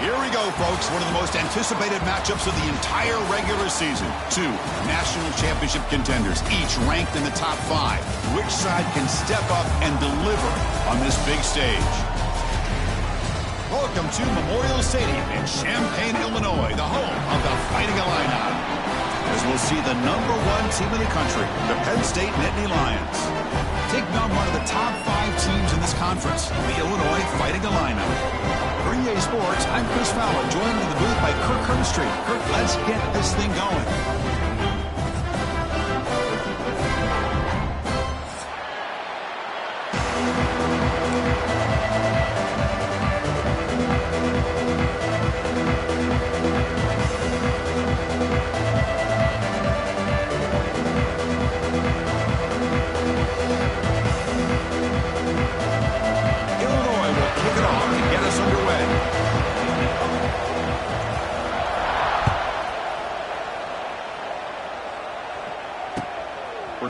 Here we go, folks. One of the most anticipated matchups of the entire regular season. Two national championship contenders, each ranked in the top 5. Which side can step up and deliver on this big stage? Welcome to Memorial Stadium in Champaign, Illinois, the home of the Fighting Illini. As we'll see the #1 team in the country, the Penn State Nittany Lions, taking on one of the top 5 teams in this conference, the Illinois Fighting Illini. For EA Sports, I'm Chris Fowler, joined in the booth by Kirk Herbstreit. Kirk, let's get this thing going.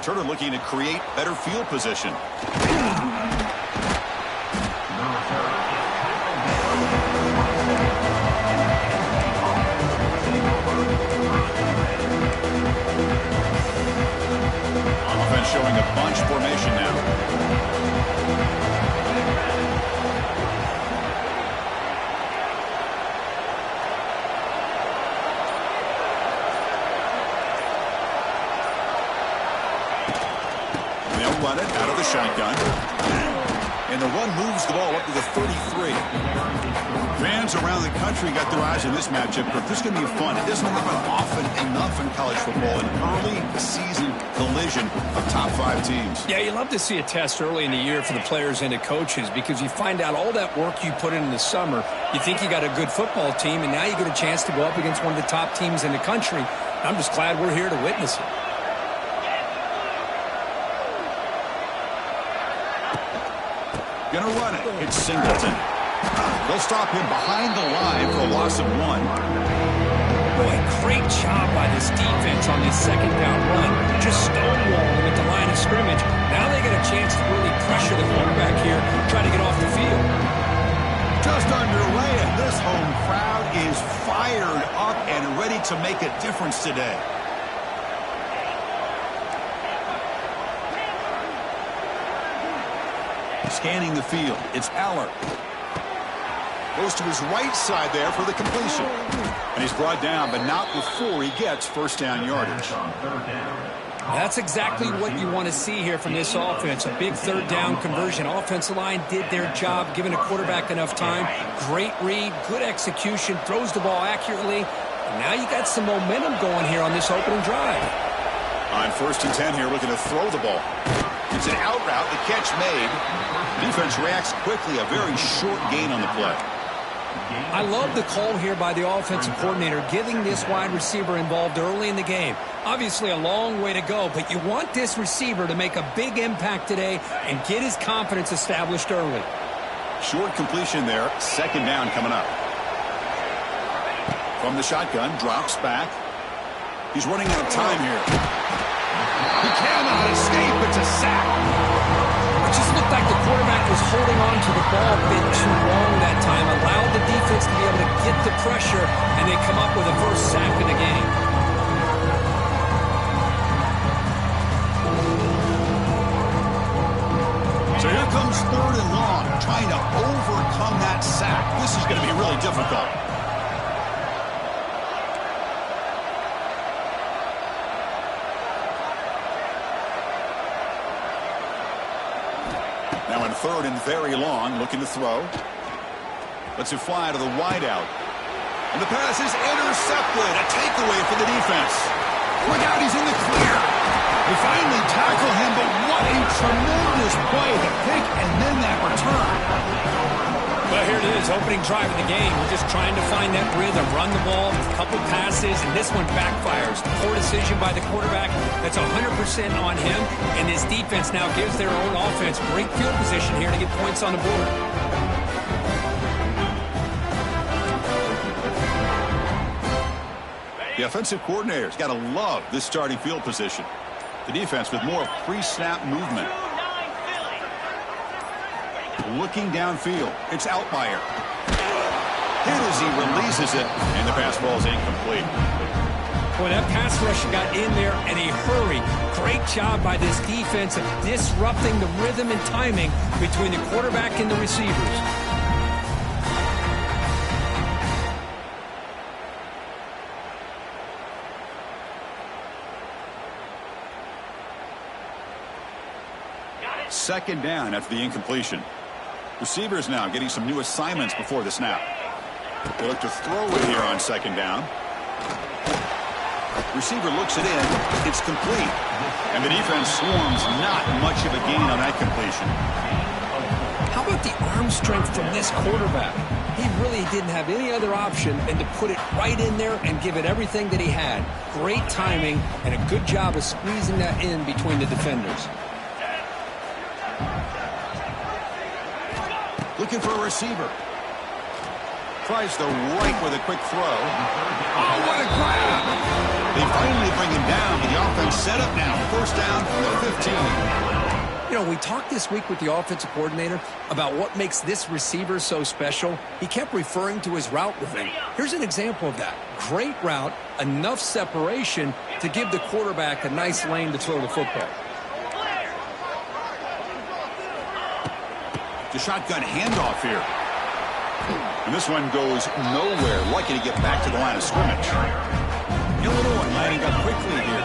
returner looking to create better field position. Offense showing a bunch formation now. They'll run it out of the shotgun. And the run moves the ball up to the 33. Fans around the country got their eyes on this matchup, but this is going to be fun. It doesn't happen often enough in college football, an early season collision of top 5 teams. Yeah, you love to see a test early in the year for the players and the coaches because you find out all that work you put in the summer. You think you got a good football team, and now you get a chance to go up against one of the top teams in the country. I'm just glad we're here to witness it. Gonna run it. It's Singleton. They'll stop him behind the line for a loss of 1. Boy, great job by this defense on this second down run. Just stonewalling him at the line of scrimmage. Now they get a chance to really pressure the quarterback here, try to get off the field. Just underway, and this home crowd is fired up and ready to make a difference today. Scanning the field, it's Aller. Goes to his right side there for the completion. And he's brought down, but not before he gets first down yardage. That's exactly what you want to see here from this offense. A big third down conversion. Offensive line did their job, giving the quarterback enough time. Great read, good execution, throws the ball accurately. And now you got some momentum going here on this opening drive. On 1st and 10 here, looking to throw the ball. It's an out route, the catch made. Defense reacts quickly, a very short gain on the play. I love the call here by the offensive coordinator, getting this wide receiver involved early in the game. Obviously a long way to go, but you want this receiver to make a big impact today and get his confidence established early. Short completion there, second down coming up. From the shotgun, drops back. He's running out of time here. He cannot escape. It's a sack. It just looked like the quarterback was holding on to the ball a bit too long that time, allowed the defense to be able to get the pressure, and they come up with a first sack in the game. So here comes 3rd and long, trying to overcome that sack. This is going to be really difficult. Now in 3rd and very long, looking to throw. Lets it fly to the wideout. And the pass is intercepted. A takeaway for the defense. Look out, he's in the clear. They finally tackle him, but what a tremendous play. The pick and then that return. Well, here it is, opening drive of the game. We're just trying to find that rhythm, run the ball, a couple passes, and this one backfires. Poor decision by the quarterback. That's 100% on him, and his defense now gives their own offense great field position here to get points on the board. The offensive coordinator's got to love this starting field position. The defense with more pre-snap movement. Looking downfield, it's Outlier. Hit as he releases it, and the pass ball is incomplete. Boy, that pass rush got in there in a hurry. Great job by this defense of disrupting the rhythm and timing between the quarterback and the receivers. Second down after the incompletion. Receivers now getting some new assignments before the snap. They look to throw it here on second down. Receiver looks it in. It's complete. And the defense swarms not much of a gain on that completion. How about the arm strength from this quarterback? He really didn't have any other option than to put it right in there and give it everything that he had. Great timing and a good job of squeezing that in between the defenders. Looking for a receiver. tries the right with a quick throw. Oh, what a grab! They finally bring him down, but the offense set up now. First down from the 15. You know, we talked this week with the offensive coordinator about what makes this receiver so special. He kept referring to his route running. Here's an example of that. Great route, enough separation to give the quarterback a nice lane to throw the football. The shotgun handoff here. And this one goes nowhere. Lucky to get back to the line of scrimmage. Illinois lining up quickly here.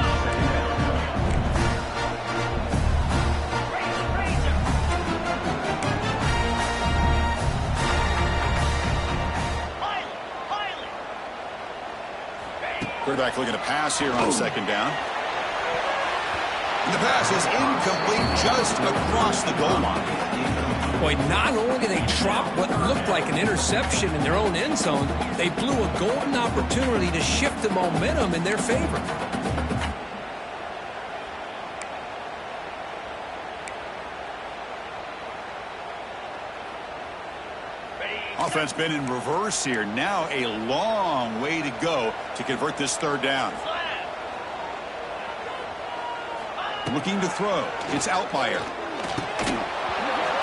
Quarterback looking to pass here on second down. And the pass is incomplete just across the goal line. Boy, not only did they drop what looked like an interception in their own end zone, they blew a golden opportunity to shift the momentum in their favor. Offense been in reverse here. Now a long way to go to convert this third down. Looking to throw. It's Outlier.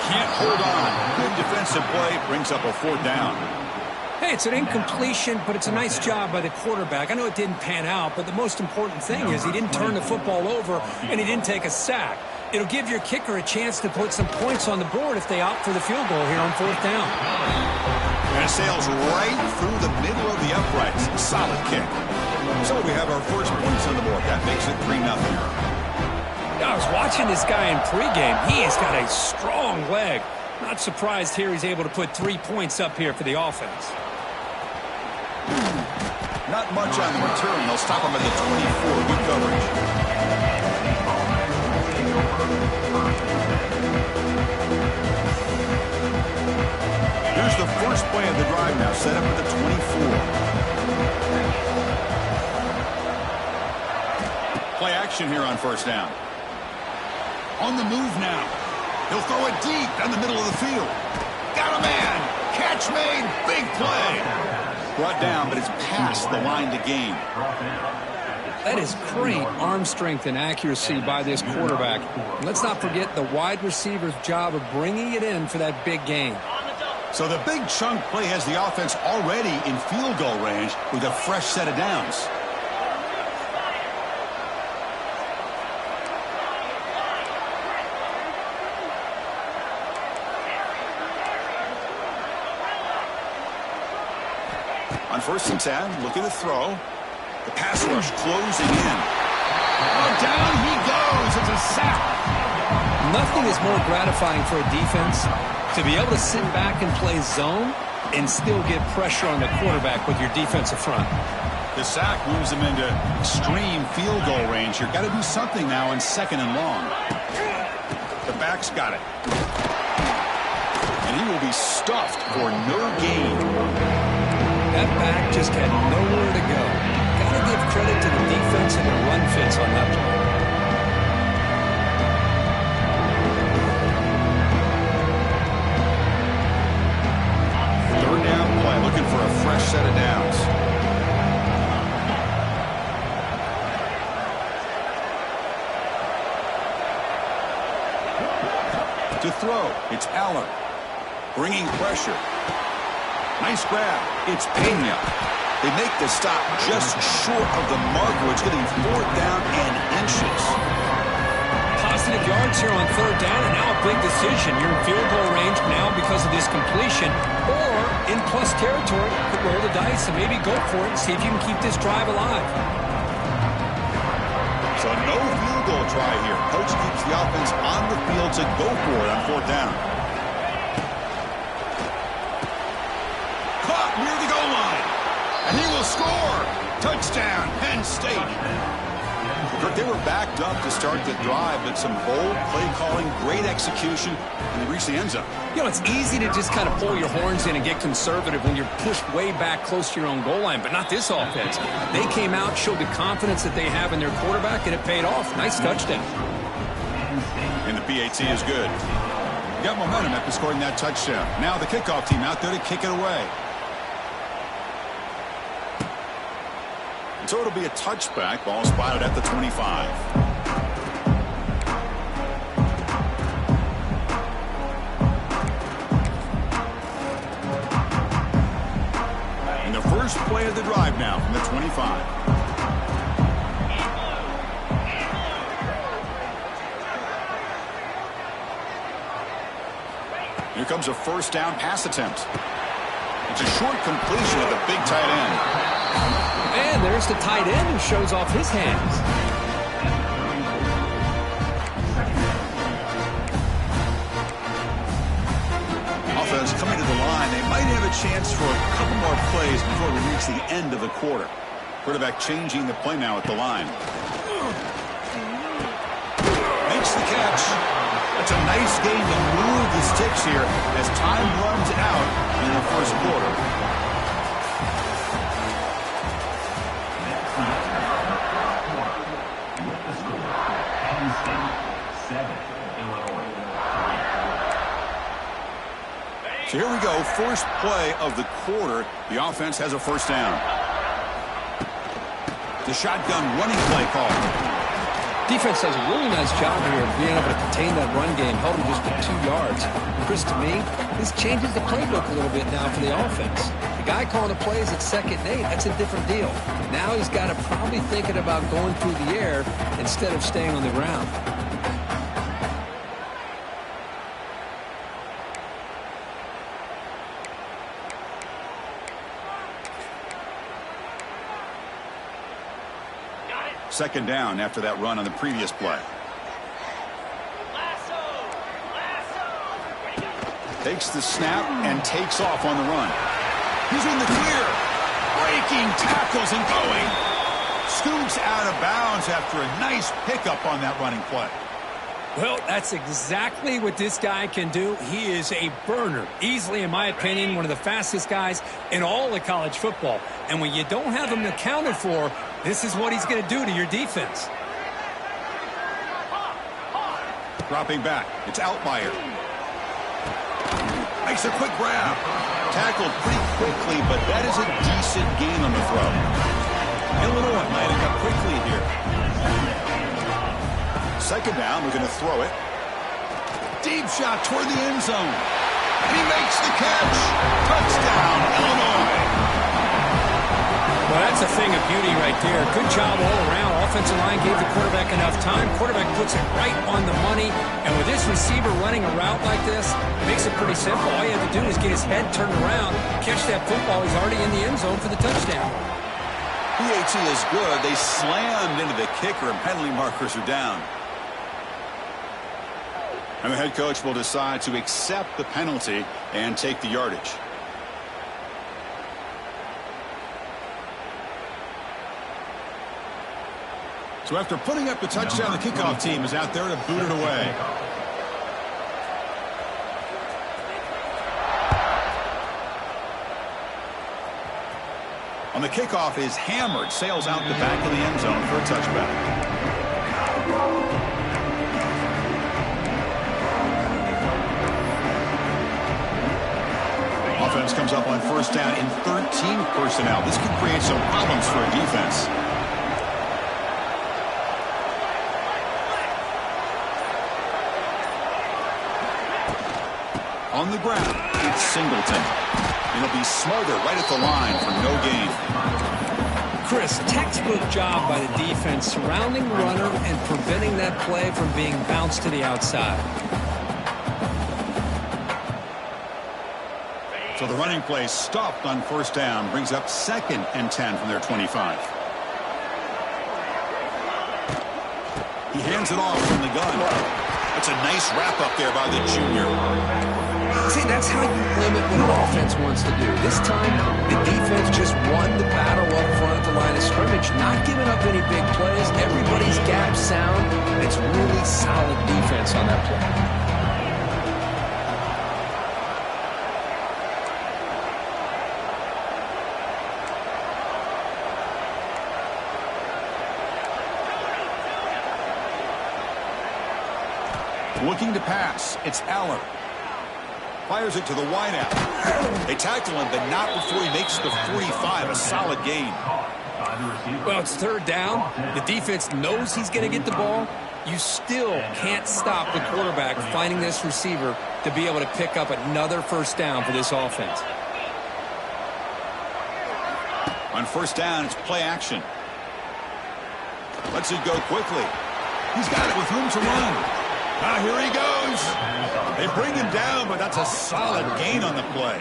Can't hold on. Good defensive play. Brings up a fourth down. Hey, it's an incompletion, but it's a nice job by the quarterback. I know it didn't pan out, but the most important thing is he didn't turn the football over and he didn't take a sack. It'll give your kicker a chance to put some points on the board if they opt for the field goal here on fourth down. And it sails right through the middle of the uprights. Solid kick. So we have our first points on the board. That makes it 3-0. I was watching this guy in pregame. He has got a strong leg. Not surprised here he's able to put 3 points up here for the offense. Not much on the return. They'll stop him at the 24. Good coverage. Here's the first play of the drive now. Set up at the 24. Play action here on first down. On the move now. He'll throw it deep down the middle of the field. Got a man. Catch made. Big play. Brought down, but it's past the line to gain. That is great arm strength and accuracy by this quarterback. And let's not forget the wide receiver's job of bringing it in for that big gain. So the big chunk play has the offense already in field goal range with a fresh set of downs. On 1st and 10, looking to throw. The pass rush closing in. Oh, down he goes. It's a sack. Nothing is more gratifying for a defense to be able to sit back and play zone and still get pressure on the quarterback with your defensive front. The sack moves him into extreme field goal range. You've got to do something now in 2nd and long. The back's got it. And he will be stuffed for no gain. That back just had nowhere to go. Got to give credit to the defense and the run fits on that play. Third down play, looking for a fresh set of downs. To throw, it's Allen. Bringing pressure. Nice grab. It's Pena. They make the stop just short of the marker. It's getting 4th down and inches. Positive yards here on 3rd down, and now a big decision. You're in field goal range now because of this completion, or in plus territory, could roll the dice and maybe go for it and see if you can keep this drive alive. So no field goal try here. Coach keeps the offense on the field to go for it on 4th down. Caught near the goal line. And he will score. Touchdown, Penn State. They were backed up to start the drive, but some bold play calling, great execution, and they reached the end zone. You know, it's easy to just kind of pull your horns in and get conservative when you're pushed way back close to your own goal line, but not this offense. They came out, showed the confidence that they have in their quarterback, and it paid off. Nice touchdown. And the PAT is good. Got momentum after scoring that touchdown. Now the kickoff team out there to kick it away. So it'll be a touchback. Ball spotted at the 25. And the first play of the drive now from the 25. Here comes a first down pass attempt. It's a short completion of the big tight end. And there's the tight end who shows off his hands. Offense coming to the line. They might have a chance for a couple more plays before we reach the end of the quarter. Quarterback changing the play now at the line. Makes the catch. That's a nice game to move the sticks here as time runs out in the first quarter. So here we go, first play of the quarter. The offense has a first down. The shotgun running play call. Defense does a really nice job here of being able to contain that run game, held him just to 2 yards. And Chris, to me, this changes the playbook a little bit now for the offense. The guy calling the plays at 2nd and 8, that's a different deal. Now he's got to probably thinking about going through the air instead of staying on the ground. Second down after that run on the previous play. Takes the snap and takes off on the run. He's in the clear. Breaking tackles and going. Scoops out of bounds after a nice pickup on that running play. Well, that's exactly what this guy can do. He is a burner. Easily, in my opinion, one of the fastest guys in all of college football. And when you don't have him accounted for, this is what he's going to do to your defense. Dropping back. It's Outlier. Makes a quick grab. Tackled pretty quickly, but that is a decent gain on the throw. Illinois lining up quickly here. Second down, we're going to throw it. Deep shot toward the end zone. And he makes the catch. Touchdown, Illinois. Well, that's a thing of beauty right there. Good job all around. Offensive line gave the quarterback enough time. Quarterback puts it right on the money. And with this receiver running a route like this, it makes it pretty simple. All you have to do is get his head turned around, catch that football. He's already in the end zone for the touchdown. PAT is good. They slammed into the kicker, and penalty markers are down. And the head coach will decide to accept the penalty and take the yardage. So after putting up the touchdown, the kickoff team is out there to boot it away. On the kickoff is hammered, sails out the back of the end zone for a touchback. Offense comes up on first down in 13 personnel. This could create some problems for a defense. On the ground, it's Singleton. It'll be Smarter right at the line for no gain. Chris, textbook job by the defense surrounding the runner and preventing that play from being bounced to the outside. So the running play stopped on first down, brings up 2nd and 10 from their 25. He hands it off from the gun. That's a nice wrap up there by the junior. See, that's how you limit what an offense wants to do. This time, the defense just won the battle up front at the line of scrimmage, not giving up any big plays. Everybody's gap sound. It's really solid defense on that play. Looking to pass. It's Aller. Fires it to the wideout. They tackle him, but not before he makes the 45. A solid gain. Well, it's third down. The defense knows he's going to get the ball. You still can't stop the quarterback finding this receiver to be able to pick up another first down for this offense. On first down, it's play action. Lets it go quickly. He's got it with room to run. Now here he goes. They bring him down, but that's a solid gain on the play.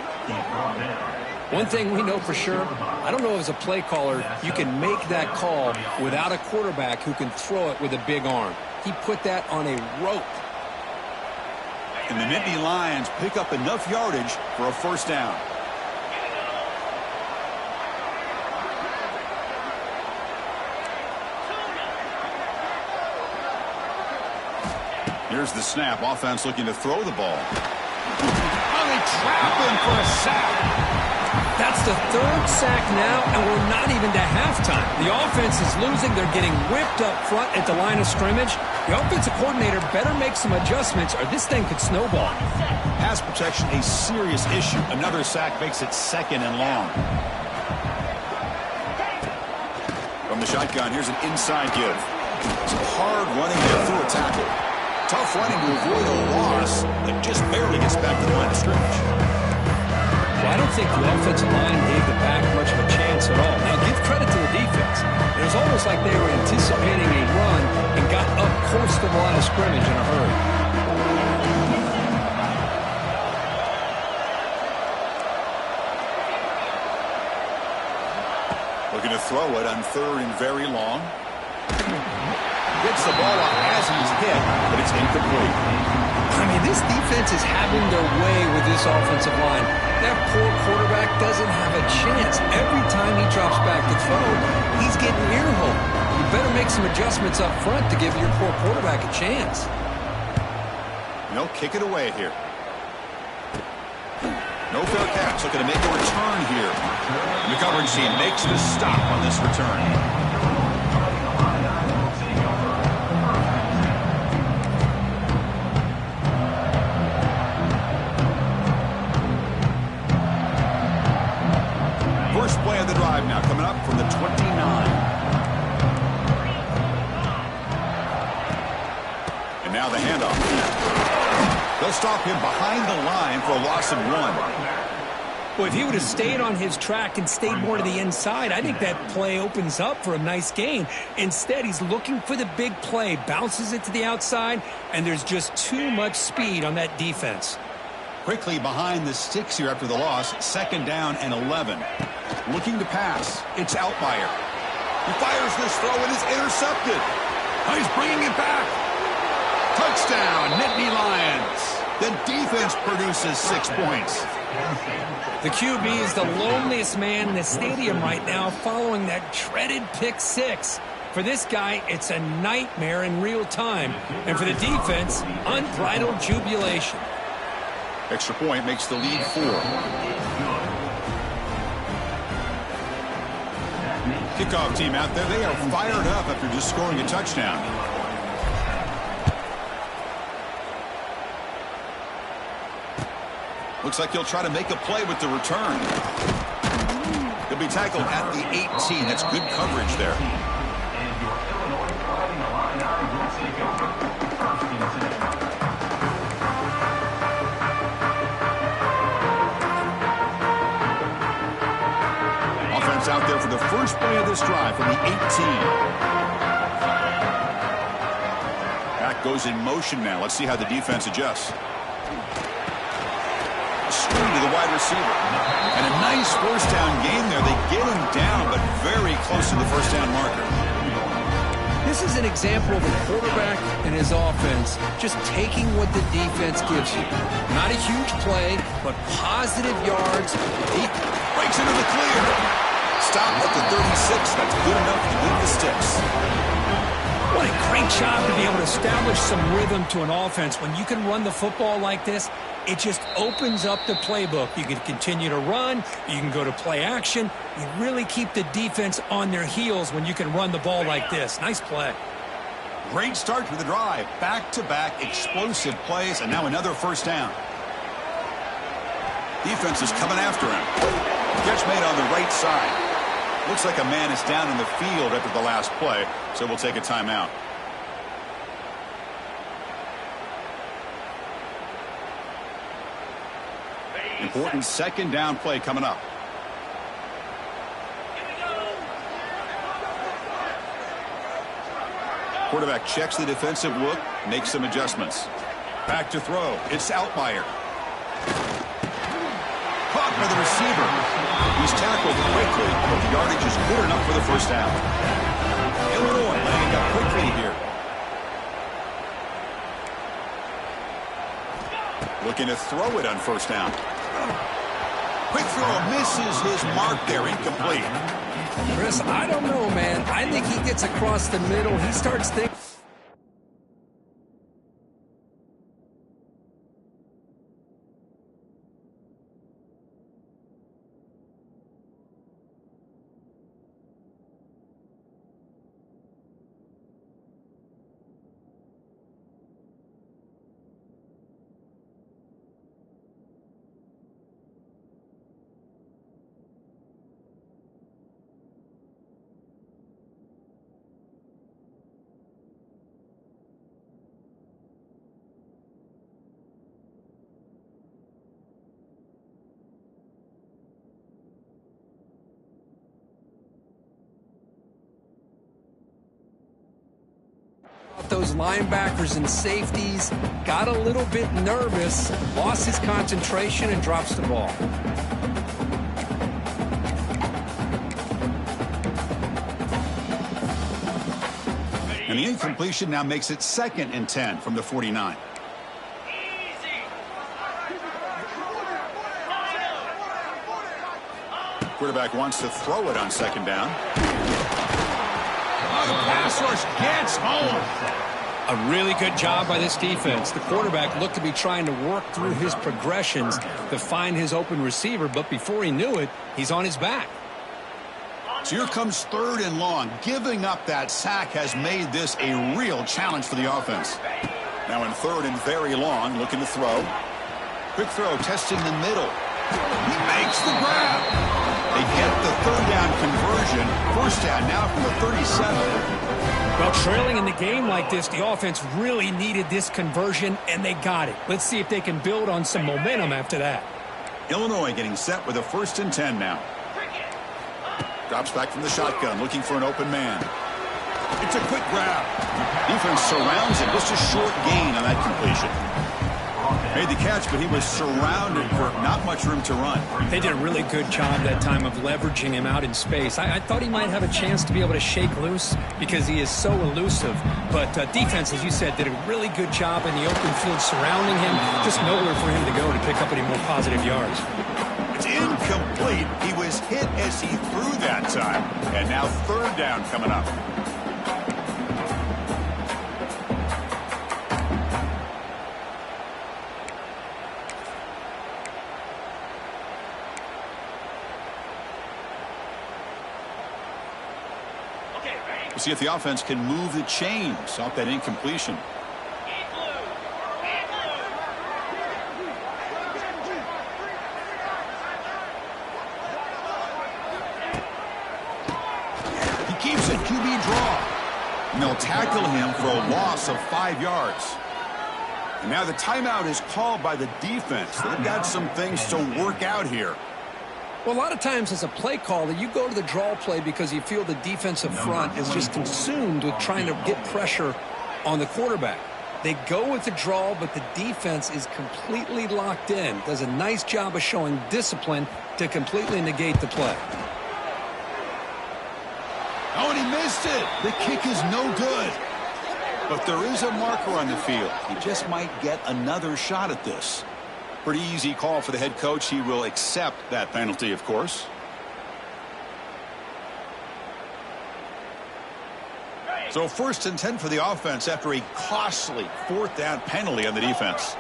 One thing we know for sure, I don't know as a play caller, you can make that call without a quarterback who can throw it with a big arm. He put that on a rope. And the Nittany Lions pick up enough yardage for a first down. Here's the snap. Offense looking to throw the ball. Oh, they trap him for a sack. That's the third sack now, and we're not even to halftime. The offense is losing. They're getting whipped up front at the line of scrimmage. The offensive coordinator better make some adjustments, or this thing could snowball. Pass protection, a serious issue. Another sack makes it second and long. From the shotgun, here's an inside give. Some hard running there through a tackle. Tough running to avoid a loss that just barely gets back to the line of scrimmage. Well, I don't think the offensive line gave the back much of a chance at all. Now, give credit to the defense. It was almost like they were anticipating a run and got up close to the line of scrimmage in a hurry. Looking to throw it on third and very long. Gets the ball off as he's hit, but it's incomplete. I mean, this defense is having their way with this offensive line. That poor quarterback doesn't have a chance. Every time he drops back to throw, he's getting ear-hole. You better make some adjustments up front to give your poor quarterback a chance. No, kick it away here. No fair catch. Looking to make a return here. The coverage team makes the stop on this return. First play of the drive now, coming up from the 29. And now the handoff. They'll stop him behind the line for a loss of 1. Well, if he would have stayed on his track and stayed more to the inside, I think that play opens up for a nice gain. Instead, he's looking for the big play, bounces it to the outside, and there's just too much speed on that defense. Quickly behind the sticks here after the loss, second down and 11. Looking to pass. It's Outlier. He fires this throw and is intercepted. Oh, he's bringing it back. Touchdown, Nittany Lions. The defense produces 6 points. The QB is the loneliest man in the stadium right now following that dreaded pick 6. For this guy, it's a nightmare in real time. And for the defense, unbridled jubilation. Extra point makes the lead 4. Kickoff team out there, they are fired up after just scoring a touchdown. Looks like he'll try to make a play with the return. He'll be tackled at the 18. That's good coverage there. Out there for the first play of this drive from the 18. Back goes in motion now. Let's see how the defense adjusts. Screen to the wide receiver. And a nice first down gain there. They get him down, but very close to the first down marker. This is an example of a quarterback and his offense just taking what the defense gives you. Not a huge play, but positive yards. He breaks into the clear. Stop at the 36. That's good enough to leave the sticks. What a great job to be able to establish some rhythm to an offense. When you can run the football like this, it just opens up the playbook. You can continue to run. You can go to play action. You really keep the defense on their heels when you can run the ball like this. Nice play. Great start to the drive. Back-to-back explosive plays, and now another first down. Defense is coming after him. Catch made on the right side. Looks like a man is down in the field after the last play, so we'll take a timeout. Important second down play coming up. Quarterback checks the defensive look, makes some adjustments. Back to throw. It's Altmaier. Caught by the receiver. He's tackled quickly, but the yardage is good enough for the first down. Illinois laying it up quickly here. Looking to throw it on first down. Quick throw misses his mark there, incomplete. Chris, I don't know, man. I think he gets across the middle. He starts thinking. Those linebackers and safeties got a little bit nervous, lost his concentration, and drops the ball. And the incompletion now makes it 2nd and 10 from the 49. Quarterback wants to throw it on second down. The pass rush gets home. A really good job by this defense. The quarterback looked to be trying to work through his progressions to find his open receiver, but before he knew it, he's on his back. So here comes 3rd and long. Giving up that sack has made this a real challenge for the offense. Now in 3rd and very long, looking to throw. Quick throw, testing the middle. He makes the grab. They get the 3rd down conversion. First down now from the 37. Well, trailing in the game like this, the offense really needed this conversion, and they got it. Let's see if they can build on some momentum after that. Illinois getting set with a 1st and 10 now. Drops back from the shotgun, looking for an open man. It's a quick grab. Defense surrounds him. Just a short gain on that completion. Made the catch, but he was surrounded for not much room to run. They did a really good job that time of leveraging him out in space. I thought he might have a chance to be able to shake loose because he is so elusive. But defense, as you said, did a really good job in the open field surrounding him. Just nowhere for him to go to pick up any more positive yards. It's incomplete. He was hit as he threw that time. And now 3rd down coming up. We'll see if the offense can move the chains off that incompletion. He keeps it QB draw. And they'll tackle him for a loss of 5 yards. And now the timeout is called by the defense. They've got some things to work out here. Well, a lot of times as a play caller, you go to the draw play because you feel the defensive front is just consumed with trying to get pressure on the quarterback. They go with the draw, but the defense is completely locked in. Does a nice job of showing discipline to completely negate the play. Oh, and he missed it. The kick is no good. But there is a marker on the field. He just might get another shot at this. Pretty easy call for the head coach. He will accept that penalty, of course. So 1st and 10 for the offense after a costly 4th down penalty on the defense.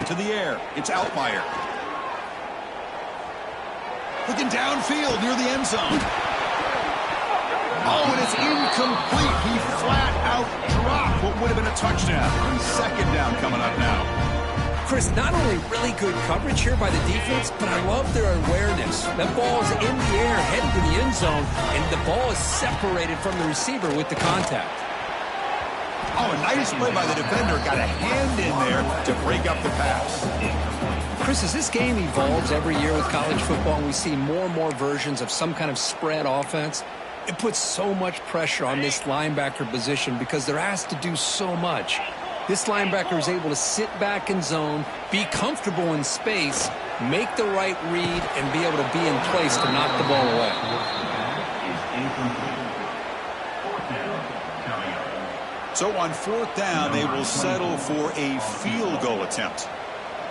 To the air. It's Altmaier. Looking downfield near the end zone. Oh, and it's incomplete. He flat out dropped what would have been a touchdown. And 2nd down coming up now. Chris, not only really good coverage here by the defense, but I love their awareness. That ball's in the air, headed to the end zone, and the ball is separated from the receiver with the contact. Oh, a nice play by the defender. Got a hand in there to break up the pass. Chris, as this game evolves every year with college football, and we see more and more versions of some kind of spread offense, it puts so much pressure on this linebacker position because they're asked to do so much. This linebacker is able to sit back in zone, be comfortable in space, make the right read, and be able to be in place to knock the ball away. So on fourth down, they will settle for a field goal attempt.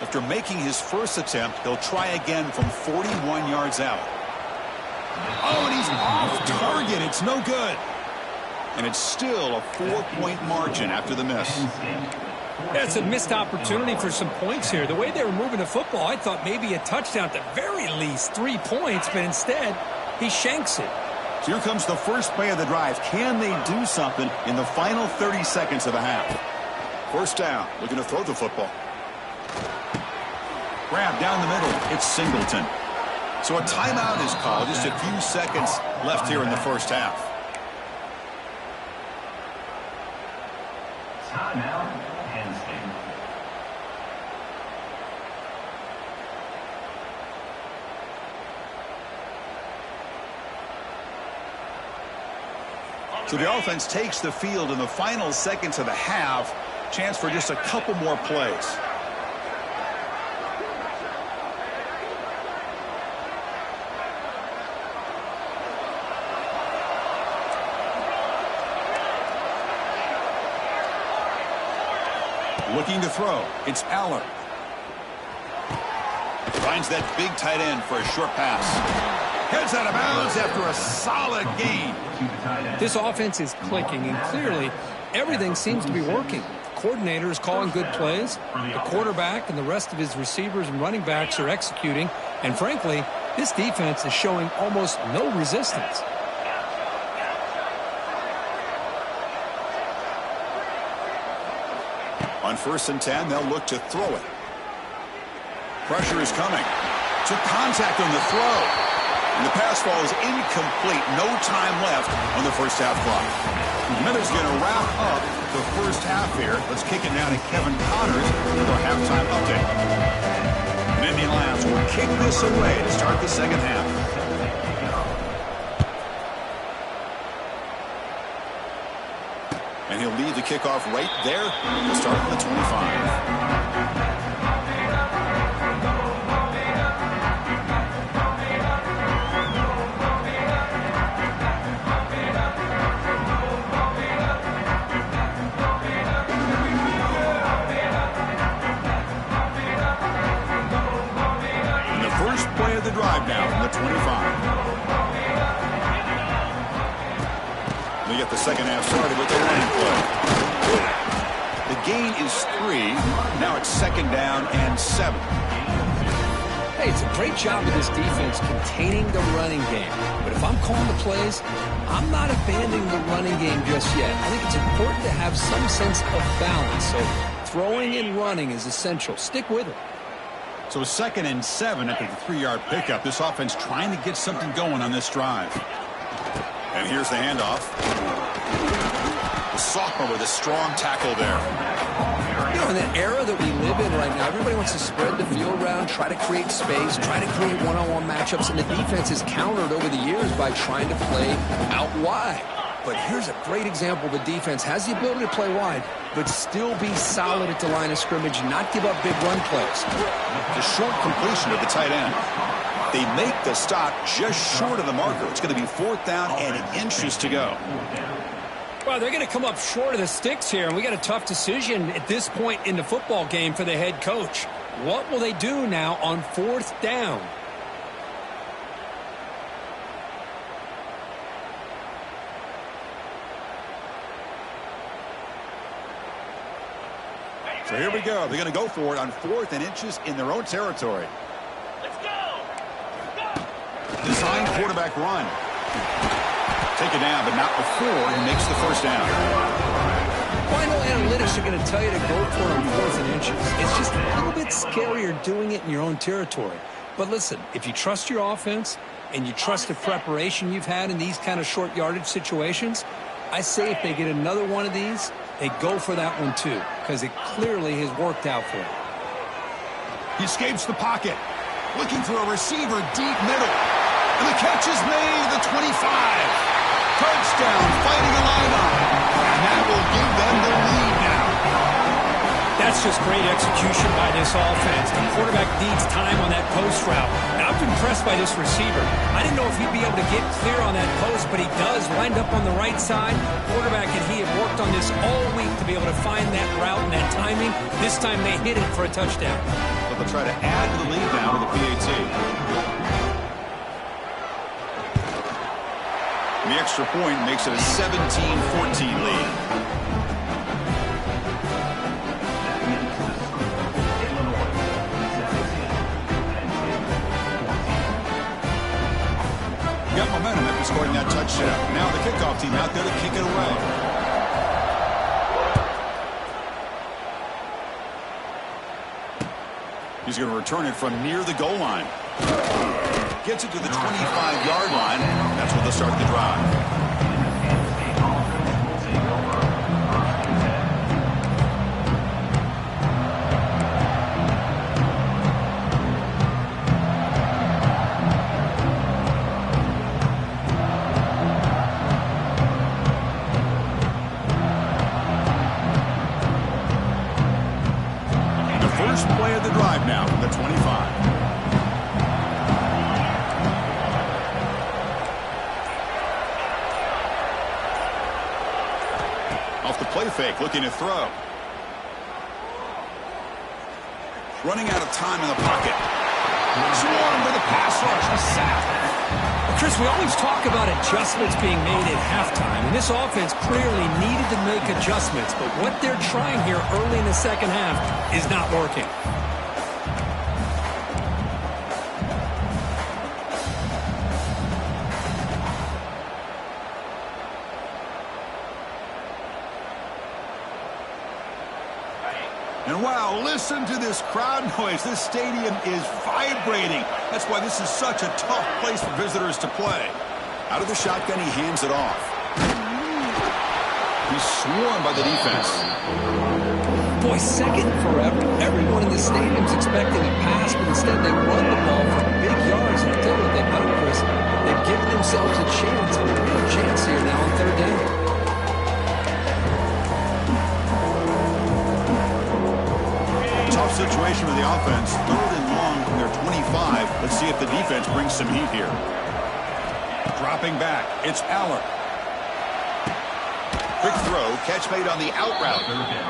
After making his first attempt, he'll try again from 41 yards out. Oh, and he's off target. It's no good. And it's still a 4-point margin after the miss. That's a missed opportunity for some points here. The way they were moving the football, I thought maybe a touchdown at the very least, 3 points, but instead, he shanks it. So here comes the first play of the drive. Can they do something in the final 30 seconds of the half? First down, looking to throw the football. Grab down the middle. It's Singleton. So a timeout is called. Just a few seconds left here in the first half. Timeout, Penn State. So the offense takes the field in the final seconds of the half. Chance for just a couple more plays. Looking to throw. It's Aller. Finds that big tight end for a short pass. Heads out of bounds after a solid gain. This offense is clicking, and clearly everything seems to be working. The coordinator is calling good plays. The quarterback and the rest of his receivers and running backs are executing. And frankly, this defense is showing almost no resistance. On 1st and 10, they'll look to throw it. Pressure is coming. To contact on the throw. And the pass falls incomplete. No time left on the first half clock. Miller's going to wrap up the first half here. Let's kick it now to Kevin Connors for our halftime update. And Indian Lions will kick this away to start the second half. And he'll lead the kickoff right there. We'll start at the 25. And the first play of the drive now from the 25. We get the second half started with a running play. The gain is 3. Now it's 2nd down and 7. Hey, it's a great job of this defense containing the running game. But if I'm calling the plays, I'm not abandoning the running game just yet. I think it's important to have some sense of balance. So throwing and running is essential. Stick with it. So 2nd and 7 after the 3-yard pickup. This offense trying to get something going on this drive. And here's the handoff. The sophomore with a strong tackle there. You know, in the era that we live in right now, everybody wants to spread the field around, try to create space, try to create one-on-one matchups, and the defense is countered over the years by trying to play out wide. But here's a great example. The defense has the ability to play wide, but still be solid at the line of scrimmage and not give up big run plays. The short completion of the tight end. They make the stop just short of the marker. It's going to be 4th down and inches to go. Well, they're going to come up short of the sticks here, and we got a tough decision at this point in the football game for the head coach. What will they do now on 4th down? So here we go. They're going to go for it on 4th and inches in their own territory. Design quarterback run. Take it down, but not before he makes the first down. Final analytics are going to tell you to go for it on 4th and inches. It's just a little bit it's scarier doing it in your own territory. But listen, if you trust your offense and you trust the preparation you've had in these kind of short yardage situations, I say if they get another one of these, they go for that one too, because it clearly has worked out for them. He escapes the pocket, looking for a receiver deep middle. And the catch is made, the 25. Touchdown, Fighting Illini. And that will give them the lead now. That's just great execution by this offense. The quarterback needs time on that post route. And I'm impressed by this receiver. I didn't know if he'd be able to get clear on that post, but he does wind up on the right side. Quarterback and he have worked on this all week to be able to find that route and that timing. This time they hit it for a touchdown. So they'll try to add to the lead now with the PAT. The extra point makes it a 17-14 lead. Got momentum after scoring that touchdown. Now the kickoff team out there to kick it away. He's going to return it from near the goal line. Gets it to the 25-yard line. That's where they'll start the drive. First play of the drive now from the 25. Off the play fake, looking to throw. Running out of time in the pocket. Swarm with a pass rush, a sack. Chris, we always talk about adjustments being made at halftime, and this offense clearly needed to make adjustments, but what they're trying here early in the second half is not working. And wow, listen to this crowd noise. This stadium is vibrating. That's why this is such a tough place for visitors to play. Out of the shotgun, he hands it off. He's swarmed by the defense. Boy, second and forever. Everyone in the stadium's expecting a pass, but instead they run the ball for big yards. And I'll tell you what they've done, Chris. They've given themselves a chance, a real chance here now on third down. Tough situation for the offense. Third and long from their 25. Let's see if the defense brings some heat here. Dropping back. It's Aller. Quick throw. Catch made on the out route.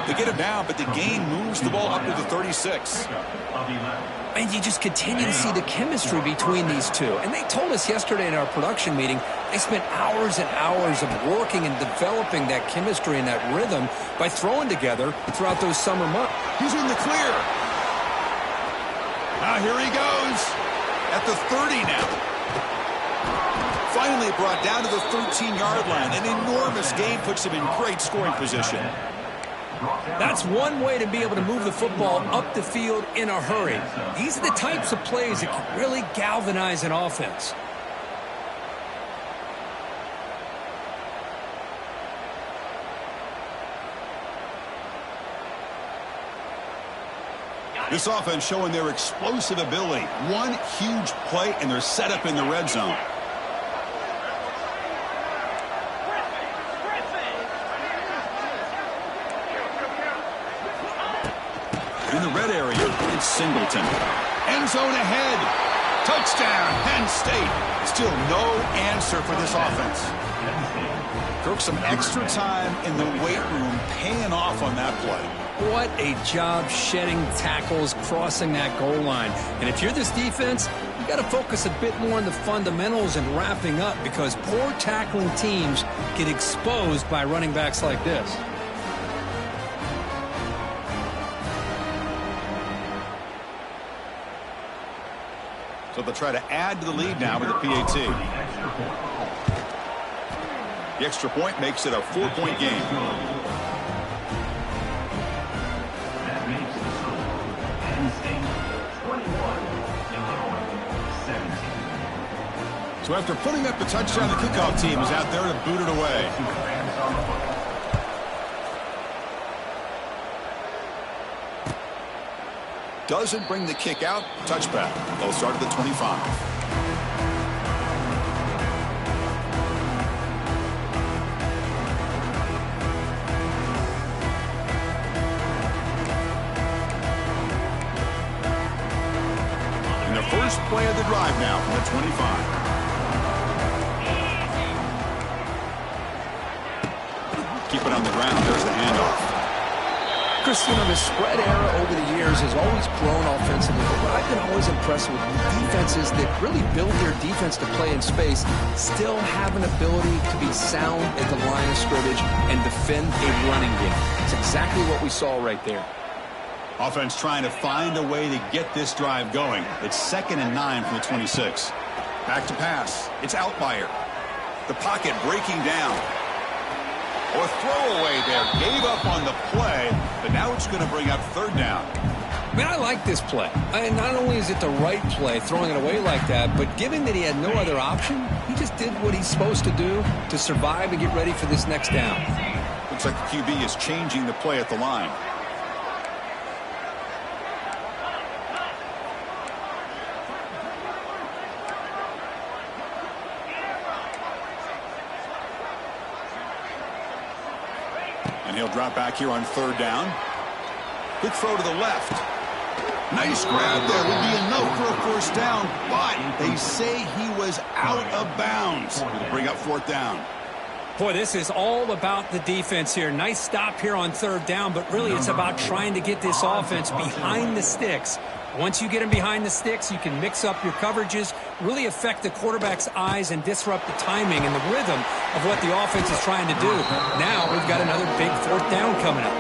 They get it down, but the gain moves the ball up to the 36. And you just continue to see the chemistry between these two. And they told us yesterday in our production meeting, they spent hours and hours of working and developing that chemistry and that rhythm by throwing together throughout those summer months. He's in the clear. Now here he goes. At the 30 now. Finally brought down to the 13-yard line. An enormous gain puts him in great scoring position. That's one way to be able to move the football up the field in a hurry. These are the types of plays that can really galvanize an offense. This offense showing their explosive ability. One huge play, and they're set up in the red zone. In the red area, it's Singleton. End zone ahead. Touchdown, Penn State. Still no answer for this offense. Took some extra time in the weight room, paying off on that play. What a job shedding tackles, crossing that goal line. And if you're this defense, you got to focus a bit more on the fundamentals and wrapping up, because poor tackling teams get exposed by running backs like this. So they'll try to add to the lead now with the PAT. The extra point makes it a 4-point game. That makes the score Penn State So after putting up the touchdown, the kickoff team is out there to boot it away. Doesn't bring the kick out. Touchback. They'll start at the 25. First play of the drive now from the 25. Keep it on the ground. There's the handoff. Chris, you know, the spread era over the years has always grown offensively, but I've been always impressed with defenses that really build their defense to play in space, still have an ability to be sound at the line of scrimmage and defend a running game. It's exactly what we saw right there. Offense trying to find a way to get this drive going. It's 2nd and 9 from the 26. Back to pass. It's Outlier. The pocket breaking down. Or throwaway there. Gave up on the play, but now it's going to bring up 3rd down. Man, I like this play. And not only is it the right play, throwing it away like that, but given that he had no other option, he just did what he's supposed to do to survive and get ready for this next down. Looks like the QB is changing the play at the line. And he'll drop back here on 3rd down. Quick throw to the left. Nice grab there. Would be enough for a 1st down, but they say he was out of bounds. It'll bring up 4th down. Boy, this is all about the defense here. Nice stop here on 3rd down, but really it's about trying to get this offense behind the sticks. Once you get them behind the sticks, you can mix up your coverages, really affect the quarterback's eyes and disrupt the timing and the rhythm of what the offense is trying to do. Now we've got another big 4th down coming up.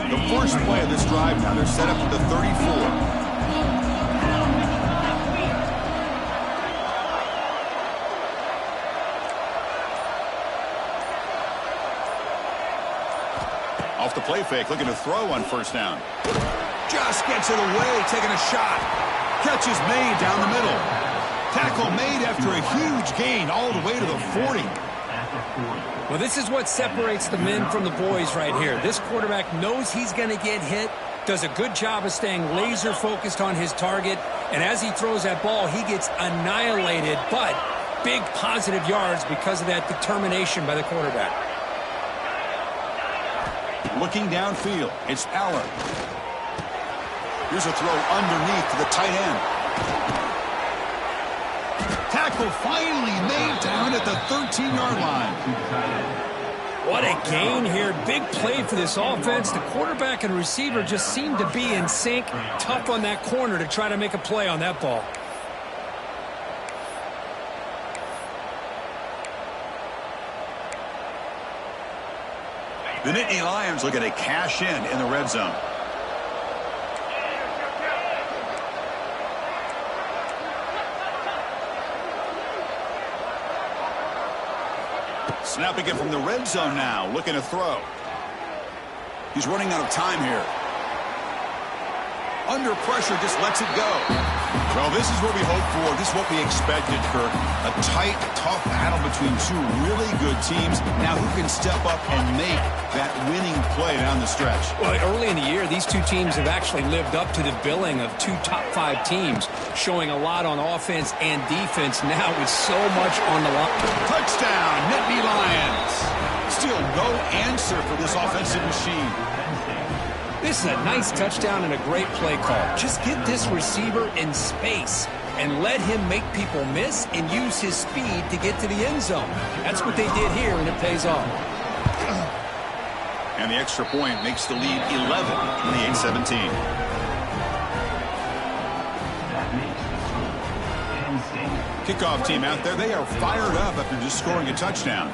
The first play of this drive now, they're set up for the 34. Off the play fake, looking to throw on 1st down. Just gets it away, taking a shot. Catch is made down the middle. Tackle made after a huge gain all the way to the 40. Well, this is what separates the men from the boys right here. This quarterback knows he's going to get hit, does a good job of staying laser focused on his target, and as he throws that ball, he gets annihilated, but big positive yards because of that determination by the quarterback. Looking downfield, it's Aller. Here's a throw underneath to the tight end. Tackle finally made down at the 13-yard line. What a gain here. Big play for this offense. The quarterback and receiver just seem to be in sync. Tough on that corner to try to make a play on that ball. The Nittany Lions looking to cash in the red zone. Snapping it from the red zone now, looking to throw. He's running out of time here. Under pressure, just lets it go. Well, this is what we hoped for. This is what we expected, Kirk. A tight, tough battle between 2 really good teams. Now who can step up and make that winning play down the stretch? Well, early in the year, these 2 teams have actually lived up to the billing of 2 top 5 teams, showing a lot on offense and defense. Now with so much on the line. Touchdown, Nittany Lions. Still no answer for this offensive machine. This is a nice touchdown and a great play call. Just get this receiver in space and let him make people miss and use his speed to get to the end zone. That's what they did here, and it pays off. And the extra point makes the lead 11, 28-17. Kickoff team out there, they are fired up after just scoring a touchdown.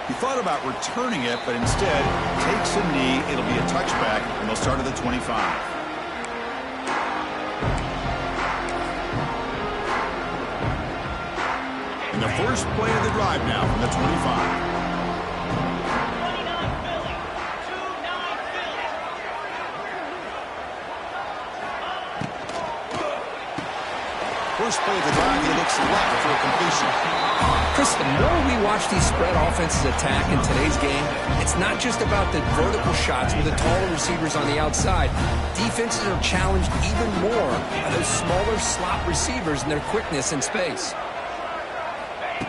He thought about returning it, but instead takes a knee. It'll be a touchback, and they'll start at the 25. And the first play of the drive now from the 25. First play of the drive, he looks left for a completion. Chris, the more we watch these spread offenses attack in today's game, it's not just about the vertical shots with the taller receivers on the outside. Defenses are challenged even more by those smaller slot receivers and their quickness in space.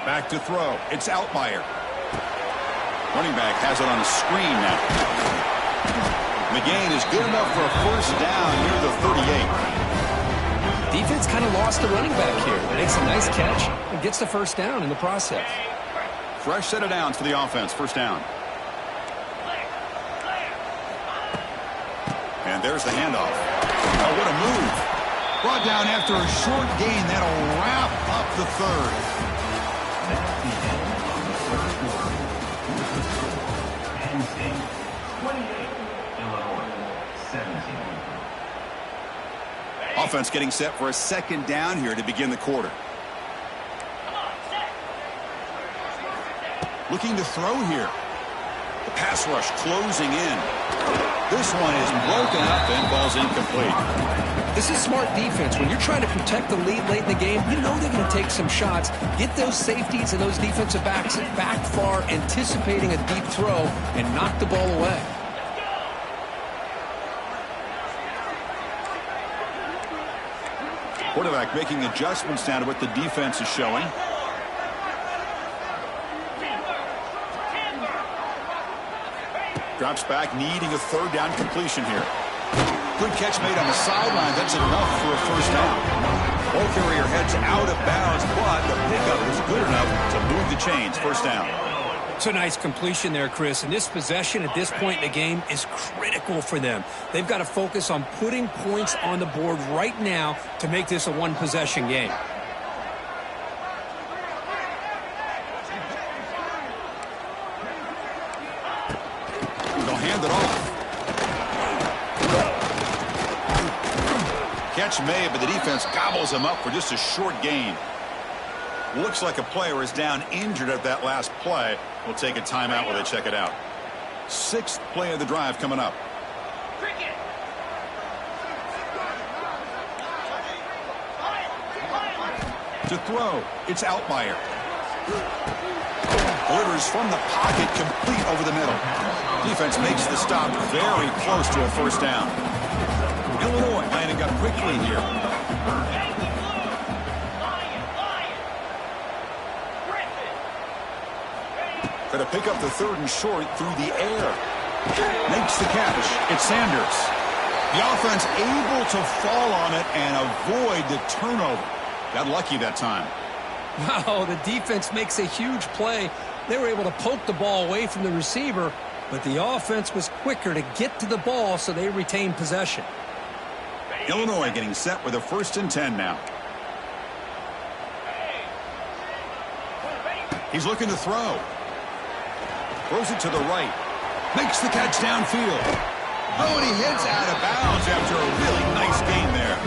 Back to throw. It's Altmaier. Running back has it on a screen now. The gain is good enough for a first down near the 38. Defense kind of lost the running back here. Makes a nice catch and gets the first down in the process. Fresh set of downs for the offense. First down. And there's the handoff. Oh, what a move. Brought down after a short gain. That'll wrap up the third. Penn State, 28. Illinois, 17. Offense getting set for a second down here to begin the quarter. Looking to throw here. The pass rush closing in. This one is broken up and ball's incomplete. This is smart defense. When you're trying to protect the lead late in the game, you know they're going to take some shots. Get those safeties and those defensive backs back far, anticipating a deep throw, and knock the ball away. Quarterback making adjustments down to what the defense is showing. Drops back, needing a third down completion here. Good catch made on the sideline. That's enough for a first down. Ball carrier heads out of bounds, but the pickup is good enough to move the chains. First down. It's a nice completion there, Chris. And this possession at this point in the game is critical for them. They've got to focus on putting points on the board right now to make this a one-possession game. They'll hand it off. Catch made, but the defense gobbles him up for just a short gain. Looks like a player is down injured at that last play. We'll take a timeout while they check it out. Sixth play of the drive coming up. To throw, it's Altmaier. Delivers from the pocket, complete over the middle. Defense makes the stop very close to a first down. Illinois landing up quickly here. Going to pick up the third and short through the air. Makes the catch. It's Sanders. The offense able to fall on it and avoid the turnover. Got lucky that time. Wow, the defense makes a huge play. They were able to poke the ball away from the receiver, but the offense was quicker to get to the ball, so they retained possession. Illinois getting set with a 1st and 10 now. He's looking to throw. Throws it to the right. Makes the catch downfield. Oh, and he hits out of bounds after a really nice gain there.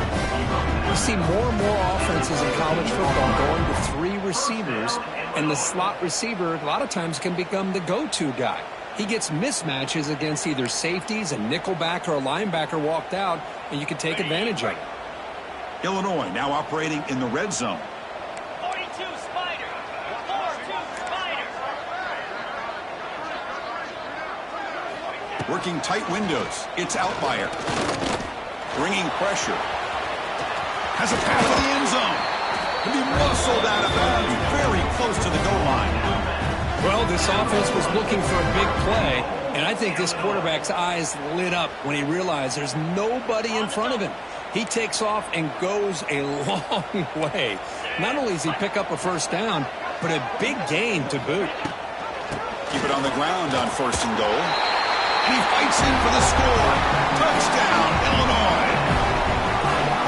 We see more and more offenses in college football going to 3 receivers, and the slot receiver a lot of times can become the go-to guy. He gets mismatches against either safeties, a nickelback, or a linebacker walked out, and you can take advantage of it. Illinois now operating in the red zone. 42 Spider. 42 Spider. Working tight windows. It's Altmaier. Bringing pressure. Has a pass to the end zone. Can be muscled out of bounds. Very close to the goal line. Well, this offense was looking for a big play, and I think this quarterback's eyes lit up when he realized there's nobody in front of him. He takes off and goes a long way. Not only does he pick up a first down, but a big gain to boot. Keep it on the ground on 1st and goal. And he fights in for the score. Touchdown, Illinois.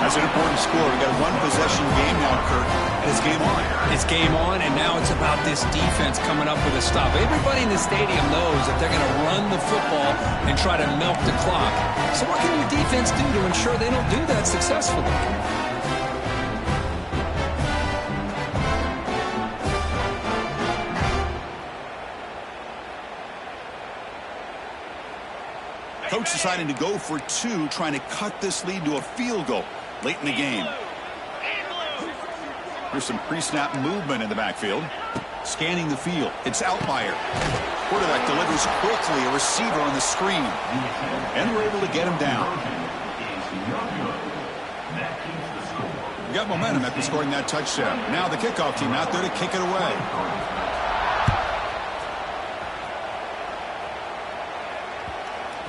That's an important score. We've got a one-possession game now, Kurt, and it's game on. It's game on, and now it's about this defense coming up with a stop. Everybody in the stadium knows that they're going to run the football and try to milk the clock. So what can your defense do to ensure they don't do that successfully? Coach deciding to go for two, trying to cut this lead to a field goal late in the game. Here's some pre-snap movement in the backfield. Scanning the field. It's Outlier. Quarterback delivers quickly, a receiver on the screen. And we're able to get him down. We got momentum after scoring that touchdown. Now the kickoff team out there to kick it away.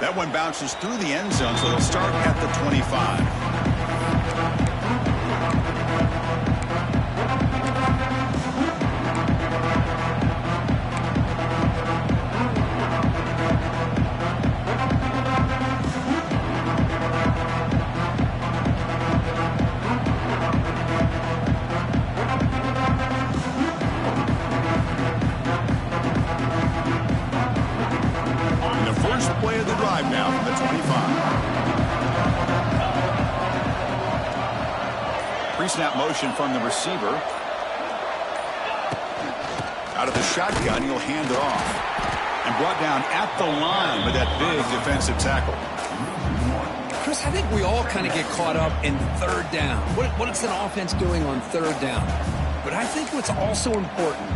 That one bounces through the end zone, so they'll start at the 25. Now from the 25. Pre-snap motion from the receiver. Out of the shotgun, he'll hand it off. And brought down at the line with that big defensive tackle. Chris, I think we all kind of get caught up in third down. What is an offense doing on third down? But I think what's also important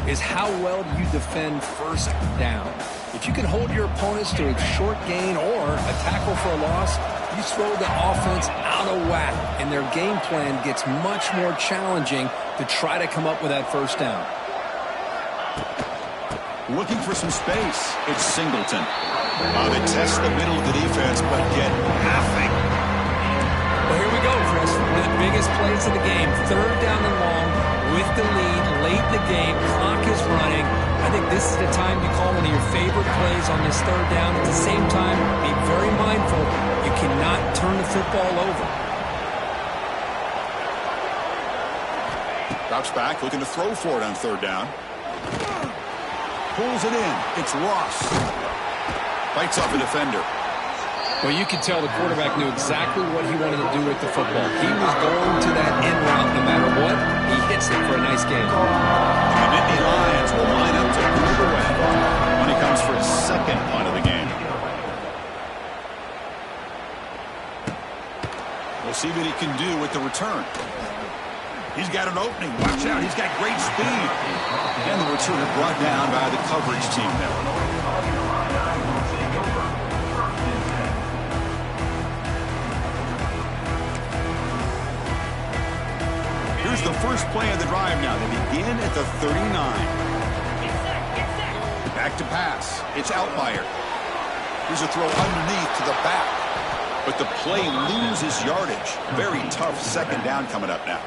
is how well do you defend first down. If you can hold your opponents to a short gain or a tackle for a loss, you throw the offense out of whack, and their game plan gets much more challenging to try to come up with that first down. Looking for some space. It's Singleton. They test the middle of the defense, but get nothing. Well, here we go, Chris. The biggest plays of the game. Third down and long with the lead late in the game. Clock is running. I think this is the time you call one of your favorite plays on this third down. At the same time, be very mindful. You cannot turn the football over. Drops back, looking to throw for it on third down. Pulls it in. It's Ross. Fights off a defender. Well, you could tell the quarterback knew exactly what he wanted to do with the football. He was going to that end route no matter what. He hits it for a nice gain. The Nittany Lions will line up to move away when he comes for his second punt of the game. We'll see what he can do with the return. He's got an opening. Watch out. He's got great speed. And the returner brought down by the coverage team there. Here's the first play of the drive now. They begin at the 39. Back to pass. It's Outlier. Here's a throw underneath to the back. But the play loses yardage. Very tough second down coming up now.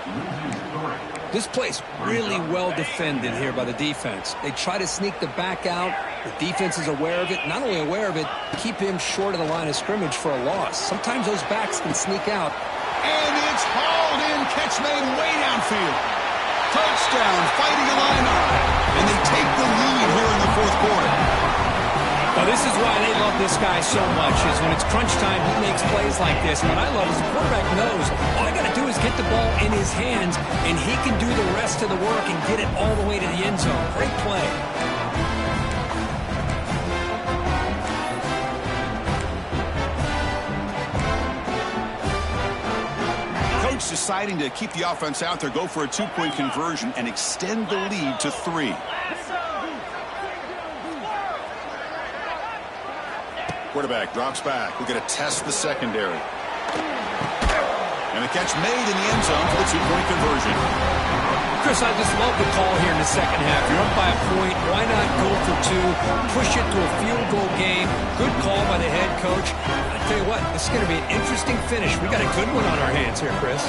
This play's really well defended here by the defense. They try to sneak the back out. The defense is aware of it. Not only aware of it, keep him short of the line of scrimmage for a loss. Sometimes those backs can sneak out. And it's hauled in. Catch made way downfield. Touchdown, Fighting Illini. And they take the lead here in the fourth quarter. Well, this is why they love this guy so much, is when it's crunch time, he makes plays like this. What I love is the quarterback knows all I got to do is get the ball in his hands, and he can do the rest of the work and get it all the way to the end zone. Great play. Coach deciding to keep the offense out there, go for a two-point conversion, and extend the lead to 3. Quarterback drops back. We're going to test the secondary. And a catch made in the end zone for the two-point conversion. Chris, I just love the call here in the second half. You're up by a point. Why not go for 2? Push it to a field goal game. Good call by the head coach. I tell you what, this is going to be an interesting finish. We got a good one on our hands here, Chris.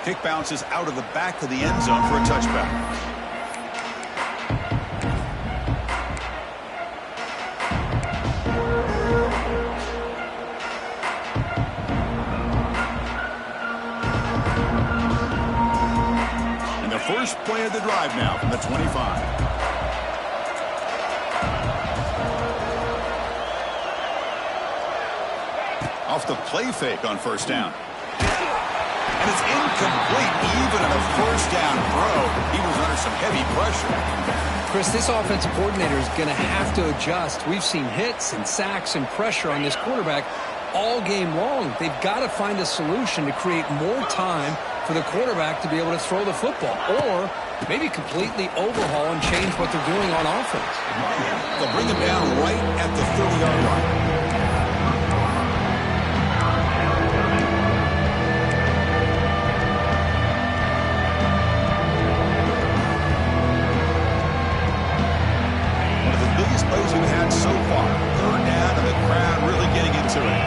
Kick bounces out of the back of the end zone for a touchback. And the first play of the drive now from the 25. Off the play fake on first down. And it's incomplete. Even on a first down throw, he was under some heavy pressure. Chris, this offensive coordinator is going to have to adjust. We've seen hits and sacks and pressure on this quarterback all game long. They've got to find a solution to create more time for the quarterback to be able to throw the football, or maybe completely overhaul and change what they're doing on offense. They'll bring him down right at the 30-yard line. Plays we've had so far. Third down and the crowd really getting into it.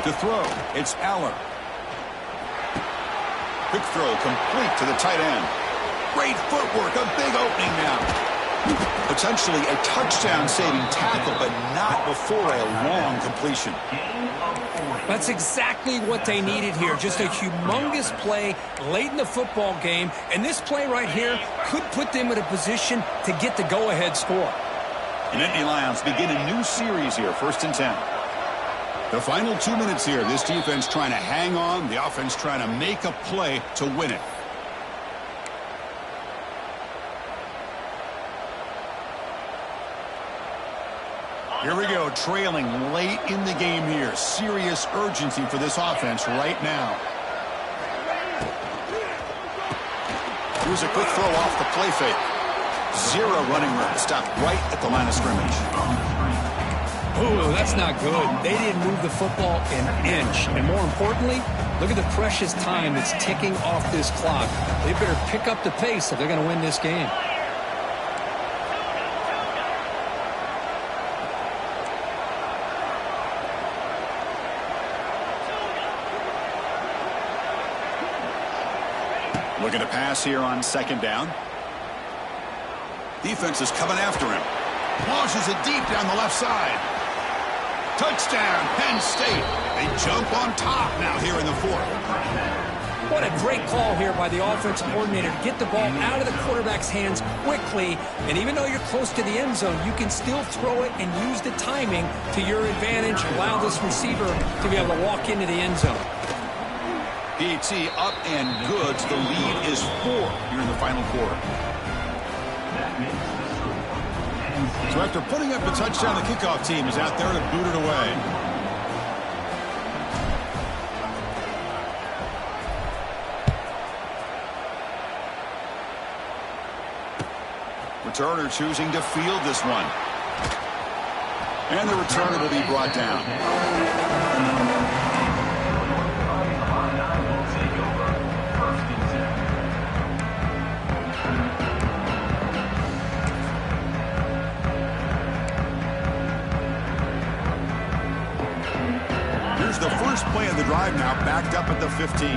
To throw, it's Allen. Quick throw complete to the tight end. Great footwork, a big opening now. Potentially a touchdown-saving tackle, but not before a long completion. That's exactly what they needed here. Just a humongous play late in the football game. And this play right here could put them in a position to get the go-ahead score. And Nittany Lions begin a new series here, 1st and 10. The final 2 minutes here. This defense trying to hang on. The offense trying to make a play to win it. Here we go, trailing late in the game here. Serious urgency for this offense right now. Here's a quick throw off the play fake. Zero running room. Stopped right at the line of scrimmage. Ooh, that's not good. They didn't move the football an inch. And more importantly, look at the precious time that's ticking off this clock. They better pick up the pace if they're going to win this game. Looking to pass here on 2nd down. Defense is coming after him. Launches it deep down the left side. Touchdown, Penn State. They jump on top now here in the 4th. What a great call here by the offensive coordinator to get the ball out of the quarterback's hands quickly. And even though you're close to the end zone, you can still throw it and use the timing to your advantage. Allow this receiver to be able to walk into the end zone. PAT up and good. The lead is 4 here in the final quarter. So after putting up the touchdown, the kickoff team is out there to boot it away. Returner choosing to field this one. And the returner will be brought down. The first play of the drive now, backed up at the 15.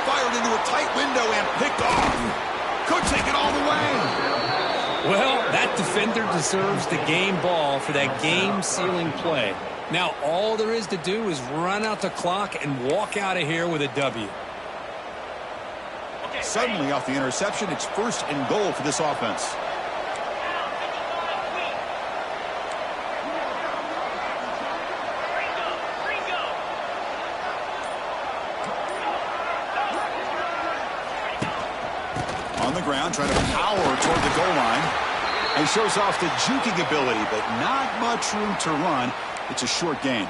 Fired into a tight window and picked off. Could take it all the way. Well, that defender deserves the game ball for that game-sealing play. Now, all there is to do is run out the clock and walk out of here with a W. Suddenly, off the interception, it's 1st and goal for this offense. On the ground, trying to power toward the goal line. And shows off the juking ability, but not much room to run. It's a short gain.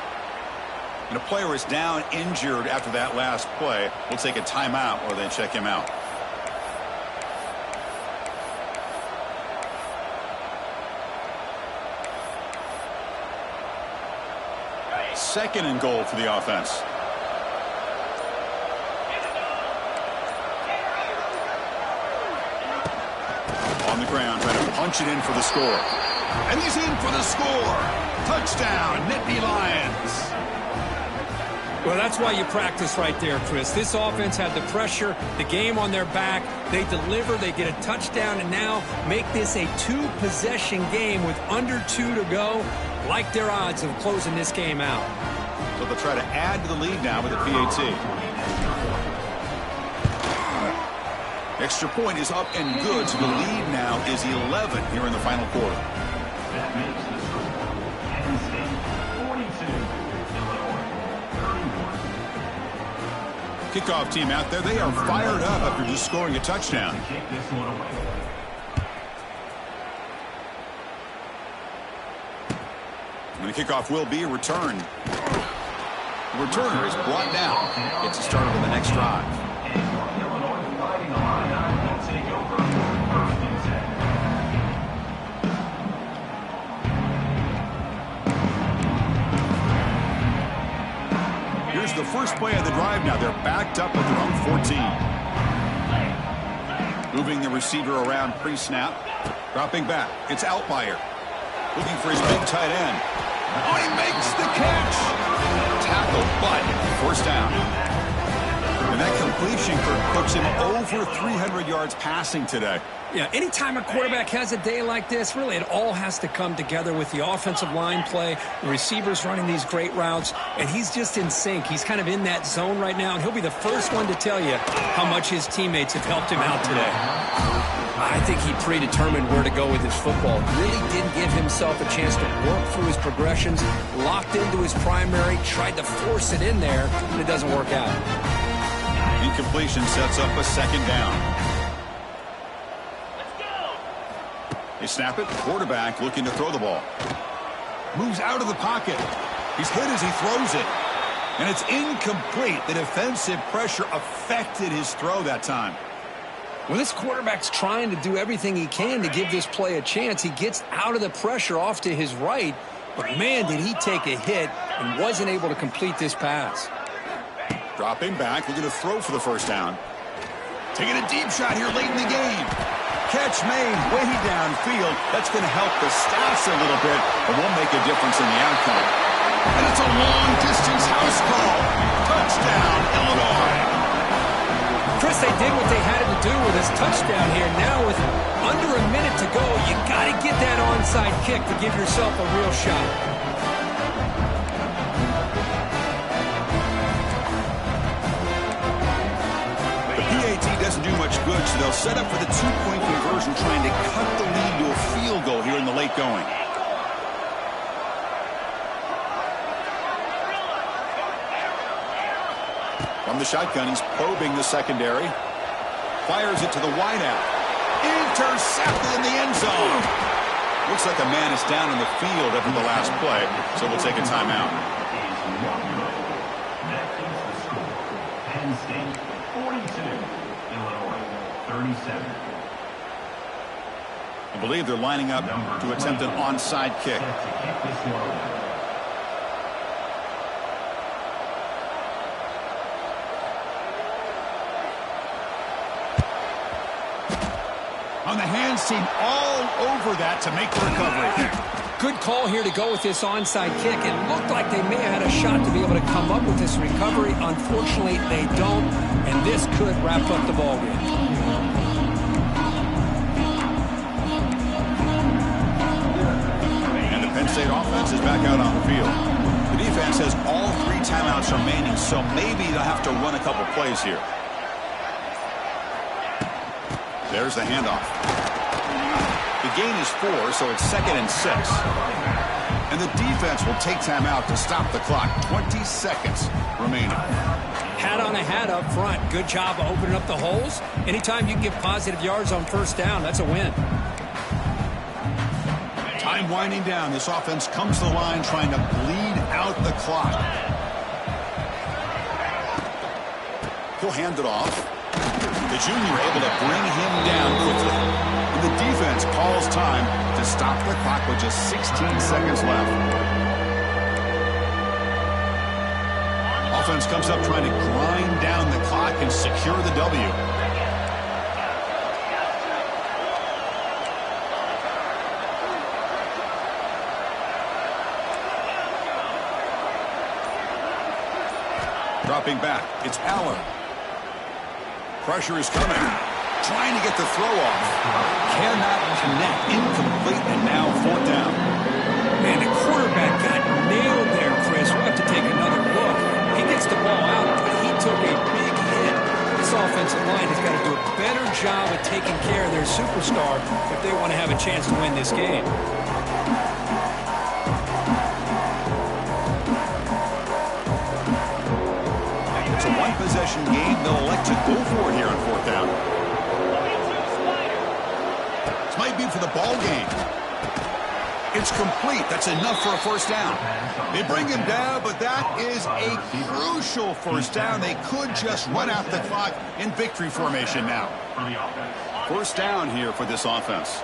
And a player is down injured after that last play. We'll take a timeout or they check him out. Second and goal for the offense. On the ground, trying to punch it in for the score. And he's in for the score. Touchdown, Nittany Lions. Well, that's why you practice right there, Chris. This offense had the pressure, the game on their back. They deliver, they get a touchdown, and now make this a 2-possession game with under 2 to go. Like their odds of closing this game out. So they'll try to add to the lead now with a PAT. Extra point is up and good, so the lead now is 11 here in the final quarter. That makes the score Penn State 42, Illinois 31. Kickoff team out there, they are fired up after just scoring a touchdown. Kick this one away. And the kickoff will be a return. The returner is brought down. Gets it started on the next drive. Illinois Fighting Illini will take over 1st and 10. Here's the first play of the drive now. They're backed up at their own 14. Moving the receiver around pre-snap. Dropping back. It's Altmaier. Looking for his big tight end. Oh, he makes the catch. Tackle, but first down. And that completion puts him over 300 yards passing today. Yeah, anytime a quarterback has a day like this, really it all has to come together with the offensive line play, the receivers running these great routes, and he's just in sync. He's kind of in that zone right now, and he'll be the first one to tell you how much his teammates have helped him out today. I think he predetermined where to go with his football. Really didn't give himself a chance to work through his progressions, locked into his primary, tried to force it in there, and it doesn't work out. Incompletion sets up a second down. They snap it. Quarterback looking to throw the ball. Moves out of the pocket. He's hit as he throws it. And it's incomplete. The defensive pressure affected his throw that time. Well, this quarterback's trying to do everything he can to give this play a chance. He gets out of the pressure off to his right, but man, did he take a hit and wasn't able to complete this pass. Dropping back, looking to throw for the first down. Taking a deep shot here late in the game. Catch made way downfield. That's going to help the stats a little bit, but won't make a difference in the outcome. And it's a long-distance house call. Touchdown, Illinois. Chris, they did what they had to do with his touchdown here. Now with under a minute to go, you got to get that onside kick to give yourself a real shot. The PAT doesn't do much good, so they'll set up for the two-point conversion, trying to cut the lead to a field goal here in the late going. From the shotgun, he's probing the secondary. Fires it to the wideout. Intercepted in the end zone. Looks like a man is down in the field after the last play, so we'll take a timeout. That is the score. Penn State 42, Illinois 37. I believe they're lining up to attempt an onside kick. Set to kick this one away. On the hands team all over that to make the recovery. Good call here to go with this onside kick. It looked like they may have had a shot to be able to come up with this recovery. Unfortunately, they don't, and this could wrap up the ballgame. And the Penn State offense is back out on the field. The defense has all 3 timeouts remaining, so maybe they'll have to run a couple plays here. There's the handoff. The gain is 4, so it's 2nd and 6. And the defense will take time out to stop the clock. 20 seconds remaining. Hat on a hat up front. Good job of opening up the holes. Anytime you can get positive yards on first down, that's a win. Time winding down. This offense comes to the line trying to bleed out the clock. He'll hand it off. The junior able to bring him down quickly. And the defense calls time to stop the clock with just 16 seconds left. Offense comes up trying to grind down the clock and secure the W. Dropping back, it's Allen. Pressure is coming. Trying to get the throw off. Cannot connect. Incomplete, and now 4th down. Man, the quarterback got nailed there, Chris. We'll have to take another look. He gets the ball out, but he took a big hit. This offensive line has got to do a better job of taking care of their superstar if they want to have a chance to win this game. It's a one-possession game. They'll elect to go for it here on fourth down. This might be for the ball game. It's complete. That's enough for a first down. They bring him down, but that is a crucial first down. They could just run out the clock in victory formation now. First down here for this offense.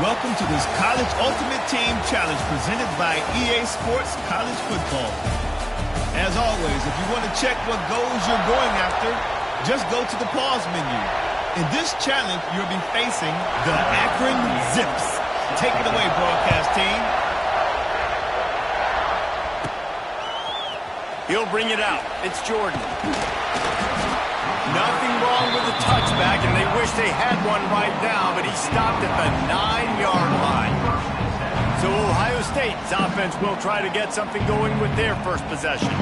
Welcome to this College Ultimate Team Challenge presented by EA Sports College Football. As always, if you want to check what goals you're going after, just go to the pause menu. In this challenge, you'll be facing the Akron Zips. Take it away, broadcast team. He'll bring it out. It's Jordan. Nothing wrong with the touchback, and they wish they had one right now, but he stopped at the 9-yard line. So Ohio State's offense will try to get something going with their first possession.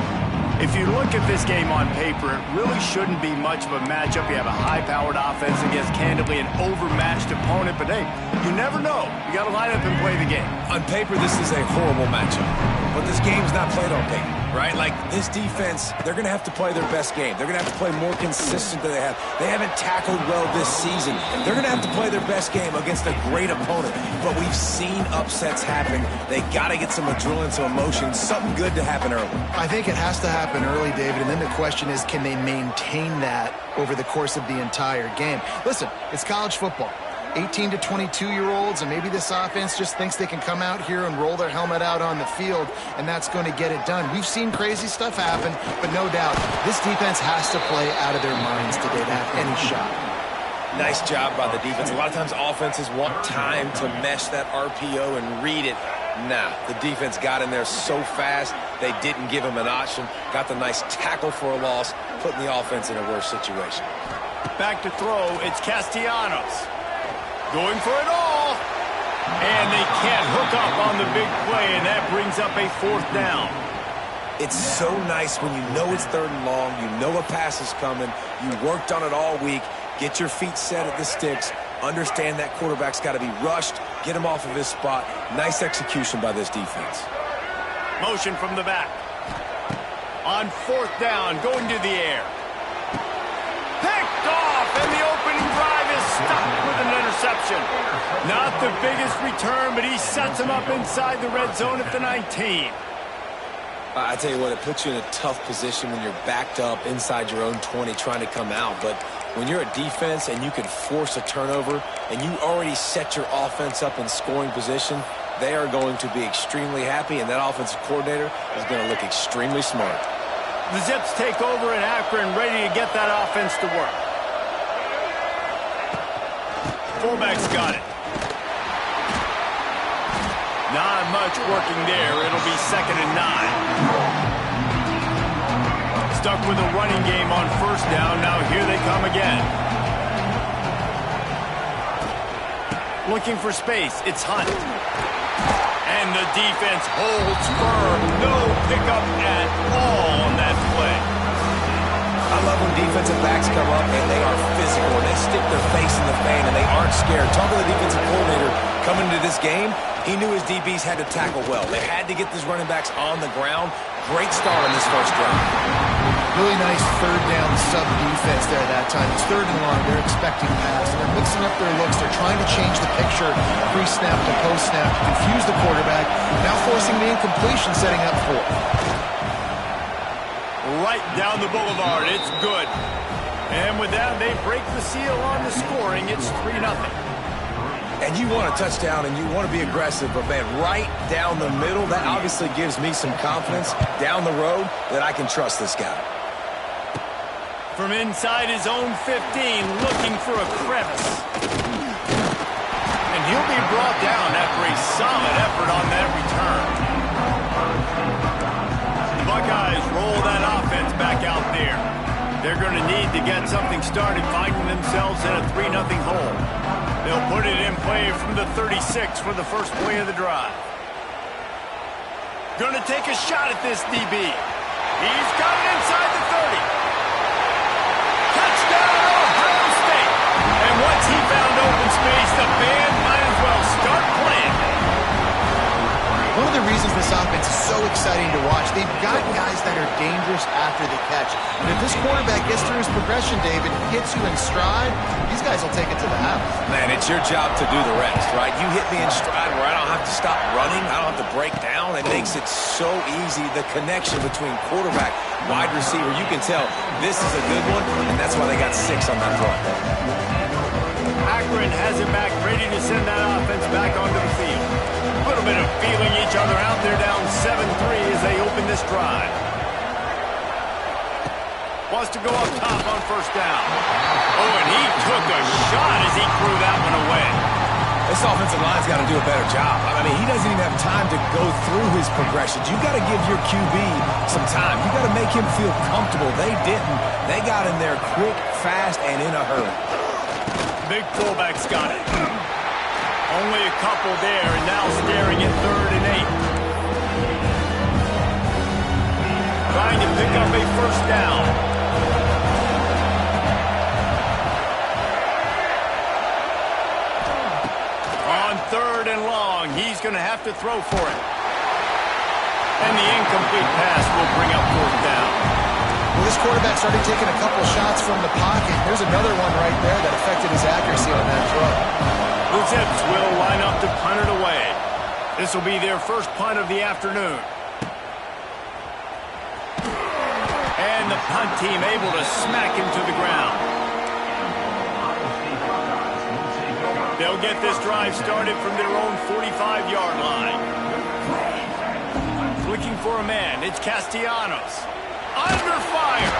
If you look at this game on paper, it really shouldn't be much of a matchup. You have a high-powered offense against, candidly, an overmatched opponent. But, hey, you never know. You got to line up and play the game. On paper, this is a horrible matchup. But this game's not played on paper, right? Like, this defense, they're going to have to play their best game. They're going to have to play more consistent than they have. They haven't tackled well this season. They're going to have to play their best game against a great opponent. But we've seen upsets happen. They got to get some adrenaline, some emotion, something good to happen early. I think it has to happen early, David, and then the question is, can they maintain that over the course of the entire game? Listen, it's college football. 18 to 22-year-olds, and maybe this offense just thinks they can come out here and roll their helmet out on the field, and that's going to get it done. We've seen crazy stuff happen, but no doubt, this defense has to play out of their minds today to have any shot. Nice job by the defense. A lot of times offenses want time to mesh that RPO and read it. Nah, the defense got in there so fast, they didn't give him an option. Got the nice tackle for a loss, putting the offense in a worse situation. Back to throw, it's Castellanos. Going for it all. And they can't hook up on the big play, and that brings up a 4th down. It's so nice when you know it's 3rd and long, you know a pass is coming, you worked on it all week, get your feet set at the sticks, understand that quarterback's got to be rushed, get him off of his spot. Nice execution by this defense. Motion from the back. On 4th down, going to the air. Picked off, and the opening drive is stopped with an interception. Not the biggest return, but he sets him up inside the red zone at the 19. I tell you what, it puts you in a tough position when you're backed up inside your own 20 trying to come out. But when you're a defense and you can force a turnover and you already set your offense up in scoring position, they are going to be extremely happy, and that offensive coordinator is going to look extremely smart. The Zips take over in Akron, ready to get that offense to work. Fullback's got it. Not much working there. It'll be 2nd and 9. Stuck with a running game on 1st down. Now here they come again. Looking for space. It's Hunt. And the defense holds firm. No pickup at all on that play. I love when defensive backs come up and they are physical and they stick their face in the fan and they aren't scared. Talk to the defensive coordinator coming into this game. He knew his DBs had to tackle well. They had to get these running backs on the ground. Great start on this 1st drive. Really nice 3rd down sub-defense there that time. It's 3rd and long. They're expecting pass. They're mixing up their looks. They're trying to change the picture pre-snap to post-snap to confuse the quarterback. Now forcing the incompletion, setting up 4th. Right down the boulevard. It's good. And with that, they break the seal on the scoring. It's 3-0. And you want a touchdown and you want to be aggressive, but man, right down the middle, that obviously gives me some confidence down the road that I can trust this guy. From inside his own 15, looking for a crevice. And he'll be brought down after a solid effort on that return. The Buckeyes roll that offense back out there. They're going to need to get something started, finding themselves in a 3-0 hole. They'll put it in play from the 36 for the first play of the drive. Going to take a shot at this DB. He's got it inside the 30. Touchdown, Ohio State. And once he found open space, the band might as well start playing. One of the reasons this offense is so exciting to watch, they've got guys that are dangerous after the catch. And if this quarterback gets through his progression, David, hits you in stride, these guys will take it to the house. Man, it's your job to do the rest, right? You hit me in stride where I don't have to stop running. I don't have to break down. It makes it so easy. The connection between quarterback, wide receiver, you can tell this is a good one, and that's why they got 6 on that throw. Akron has it back, ready to send that offense back onto the field. A little bit of feeling each other out there, down 7-3 as they open this drive. Wants to go up top on 1st down. Oh, and he took a shot as he threw that one away. This offensive line's got to do a better job. I mean, he doesn't even have time to go through his progressions. You got to give your QB some time. You got to make him feel comfortable. They didn't. They got in there quick, fast, and in a hurry. Big fullback's got it. Only a couple there, and now staring at 3rd and 8. trying to pick up a first down. On 3rd and long, he's going to have to throw for it. And the incomplete pass will bring up 4th down. Well, this quarterback started taking a couple shots from the pocket. There's another one right there that affected his accuracy on that throw. The Zips will line up to punt it away. This will be their first punt of the afternoon. And the punt team able to smack him to the ground. They'll get this drive started from their own 45-yard line. Looking for a man. It's Castellanos. Under fire.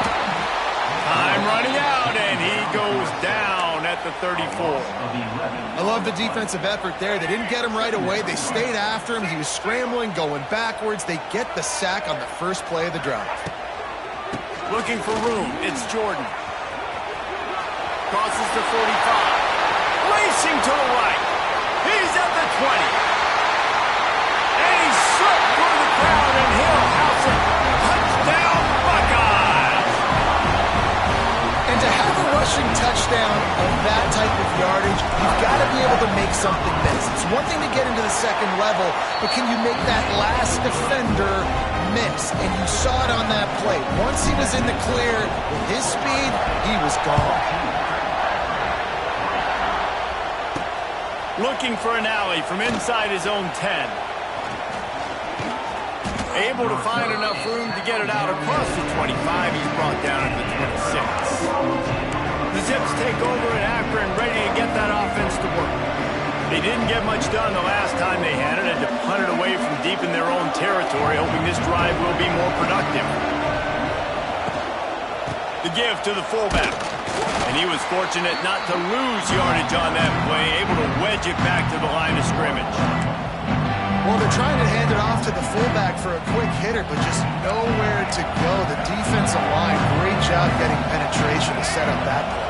Time running out, and he goes down at the 34. I love the defensive effort there. They didn't get him right away. They stayed after him. He was scrambling, going backwards. They get the sack on the first play of the drive. Looking for room. It's Jordan. Crosses to 45. Racing to the right. He's at the 20. And he slipped through the crowd, and he'll house it. Touchdown, Buckeyes! And to have a rushing touchdown of that type of yardage, you've got to be able to make something miss. It's one thing to get into the second level, but can you make that last defender miss? And you saw it on that play. Once he was in the clear, with his speed, he was gone. Looking for an alley from inside his own 10. Able to find enough room to get it out across the 25. He's brought down at the 26. The Zips take over at Akron, ready to get that offense to work. They didn't get much done the last time they had it, and to punt it away from deep in their own territory, hoping this drive will be more productive. The give to the fullback. And he was fortunate not to lose yardage on that play, able to wedge it back to the line of scrimmage. Well, they're trying to hand it off to the fullback for a quick hitter, but just nowhere to go. The defensive line, great job getting penetration to set up that play.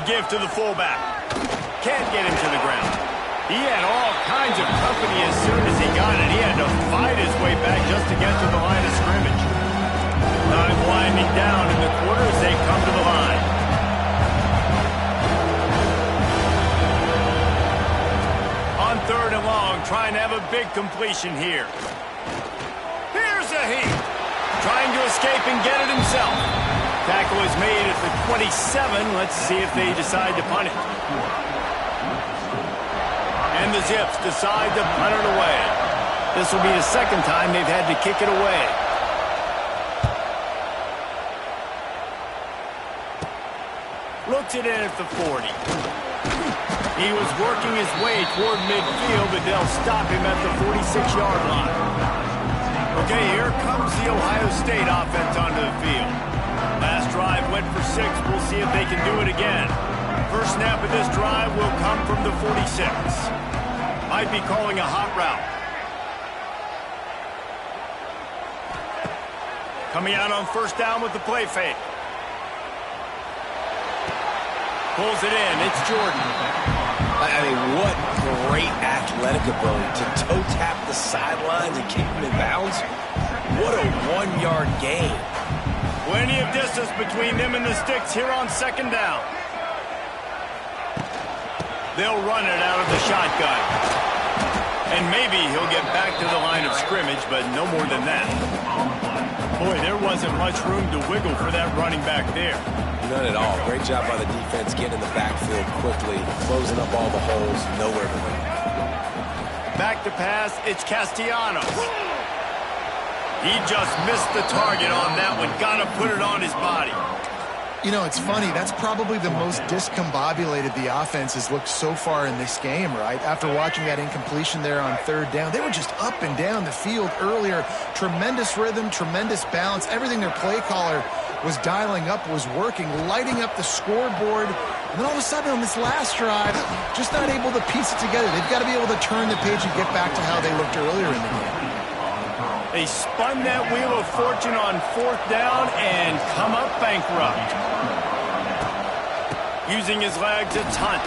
The give to the fullback. Can't get him to the ground. He had all kinds of company as soon as he got it. He had to fight his way back just to get to the line of scrimmage. Time winding down in the quarter as they come to the line. On 3rd and long, trying to have a big completion here. Here's a heat. Trying to escape and get it himself. Tackle is made at the 27. Let's see if they decide to punt it. And the Zips decide to punt it away. This will be the second time they've had to kick it away. Looks it in at the 40. He was working his way toward midfield, but they'll stop him at the 46-yard line. Okay, here comes the Ohio State offense onto the field. Last drive went for 6. We'll see if they can do it again. First snap of this drive will come from the 46. Might be calling a hot route. Coming out on first down with the play fake. Pulls it in. It's Jordan. I mean, what great athletic ability to toe tap the sidelines and keep him in bounds. What a 1-yard gain. Plenty of distance between them and the sticks here on second down. They'll run it out of the shotgun. And maybe he'll get back to the line of scrimmage, but no more than that. Boy, there wasn't much room to wiggle for that running back there. None at all. Great job by the defense getting in the backfield quickly, closing up all the holes, nowhere to run. Back to pass, it's Castellanos. He just missed the target on that one. Got to put it on his body. You know, it's funny. That's probably the most discombobulated the offense has looked so far in this game, right? After watching that incompletion there on 3rd down, they were just up and down the field earlier. Tremendous rhythm, tremendous balance. Everything their play caller was dialing up was working, lighting up the scoreboard. And then all of a sudden on this last drive, just not able to piece it together. They've got to be able to turn the page and get back to how they looked earlier in the game. They spun that wheel of fortune on 4th down and come up bankrupt. Using his legs, it's Hunt.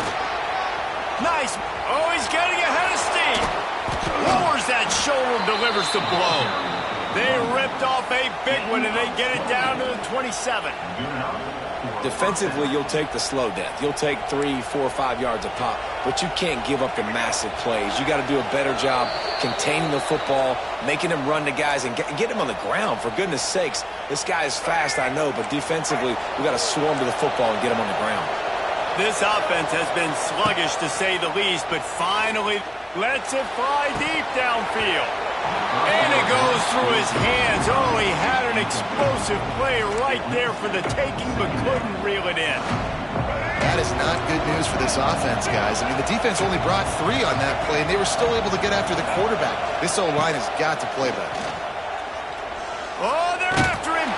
Nice. Oh, he's getting ahead of steam. Lowers that shoulder, delivers the blow. They ripped off a big one, and they get it down to the 27. Defensively, you'll take the slow death. You'll take 3, 4, 5 yards a pop, but you can't give up the massive plays. You got to do a better job containing the football, making them run to guys, and get them on the ground. For goodness sakes, this guy is fast, I know, but defensively, we got to swarm to the football and get him on the ground. This offense has been sluggish, to say the least, but finally lets it fly deep downfield. And it goes through his hands. Oh, he had an explosive play right there for the taking, but couldn't reel it in. That is not good news for this offense, guys. I mean, the defense only brought 3 on that play, and they were still able to get after the quarterback. This O-line has got to play better. Oh, they're after him.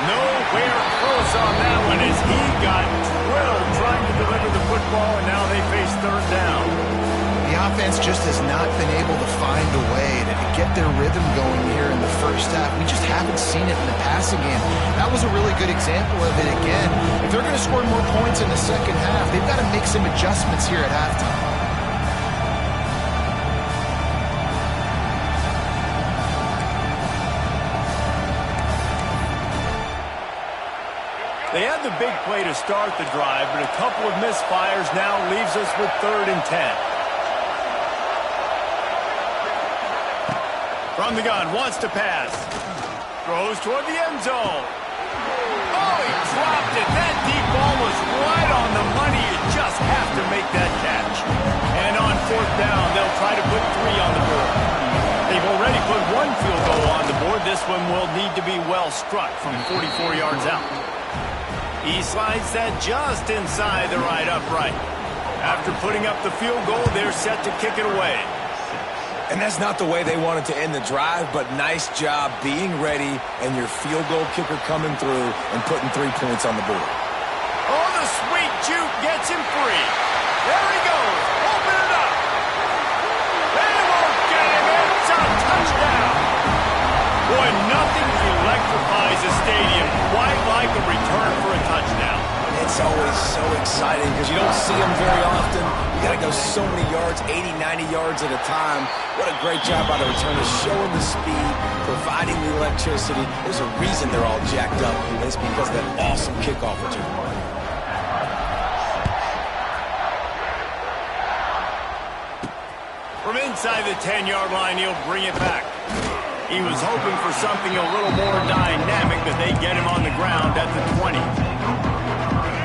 Nowhere close on that one as he got drilled trying to deliver the football, and now they face third down. The offense just has not been able to find a way to get their rhythm going here in the first half. We just haven't seen it in the passing game. That was a really good example of it again. If they're going to score more points in the second half, they've got to make some adjustments here at halftime. They had the big play to start the drive, but a couple of misfires now leaves us with 3rd and 10. From the gun, wants to pass. Throws toward the end zone. Oh, he dropped it. That deep ball was right on the money. You just have to make that catch. And on 4th down, they'll try to put 3 on the board. They've already put 1 field goal on the board. This one will need to be well struck from 44 yards out. He slides that just inside the right upright. After putting up the field goal, they're set to kick it away. And that's not the way they wanted to end the drive, but nice job being ready and your field goal kicker coming through and putting 3 points on the board. Oh, the sweet juke gets him free. There he goes. Open it up. They won't get him. It's a touchdown. Boy, nothing electrifies a stadium quite like a return for a touchdown. It's always so exciting because you don't see them very often. You got to go so many yards, 80, 90 yards at a time. What a great job by the returners, showing the speed, providing the electricity. There's a reason they're all jacked up, and it's because of that awesome kickoff return. From inside the 10-yard line, he'll bring it back. He was hoping for something a little more dynamic, but they get him on the ground at the 20.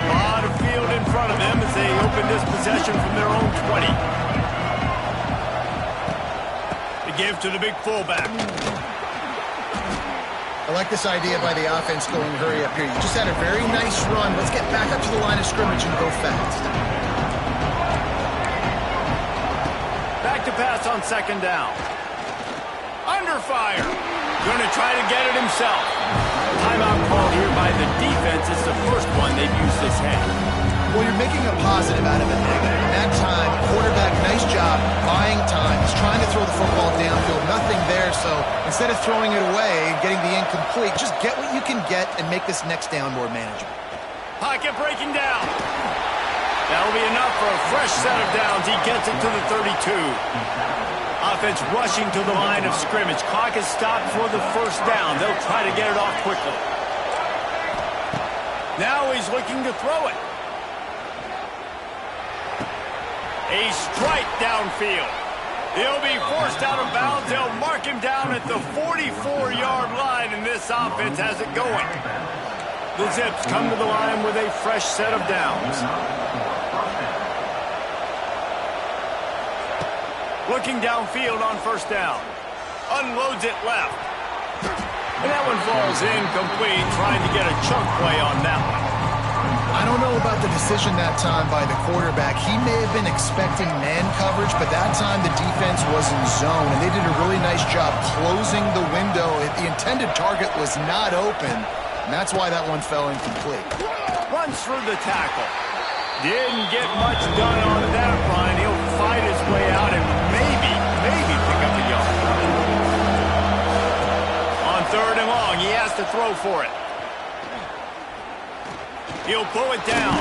A lot of field in front of them as they open this possession from their own 20. The give to the big fullback. I like this idea by the offense going hurry up here. You just had a very nice run. Let's get back up to the line of scrimmage and go fast. Back to pass on 2nd down. Under fire. Going to try to get it himself. Timeout called here by the defense. It's the first one they've used this half. Well, you're making a positive out of a negative. And that time, quarterback, nice job, buying time. He's trying to throw the football downfield. Nothing there, so instead of throwing it away and getting the incomplete, just get what you can get and make this next down more manageable. Pocket breaking down. That'll be enough for a fresh set of downs. He gets it to the 32. Offense rushing to the line of scrimmage. Clock is stopped for the 1st down. They'll try to get it off quickly. Now he's looking to throw it. A strike downfield. He'll be forced out of bounds. They'll mark him down at the 44-yard line, and this offense has it going. The Zips come to the line with a fresh set of downs. Looking downfield on 1st down. Unloads it left. And that one falls incomplete, trying to get a chunk play on that one. I don't know about the decision that time by the quarterback. He may have been expecting man coverage, but that time the defense was in zone, and they did a really nice job closing the window. The intended target was not open, and that's why that one fell incomplete. Runs through the tackle. Didn't get much done on that run. He'll fight his way out and maybe pick up a yard. On 3rd and long, he has to throw for it. He'll pull it down.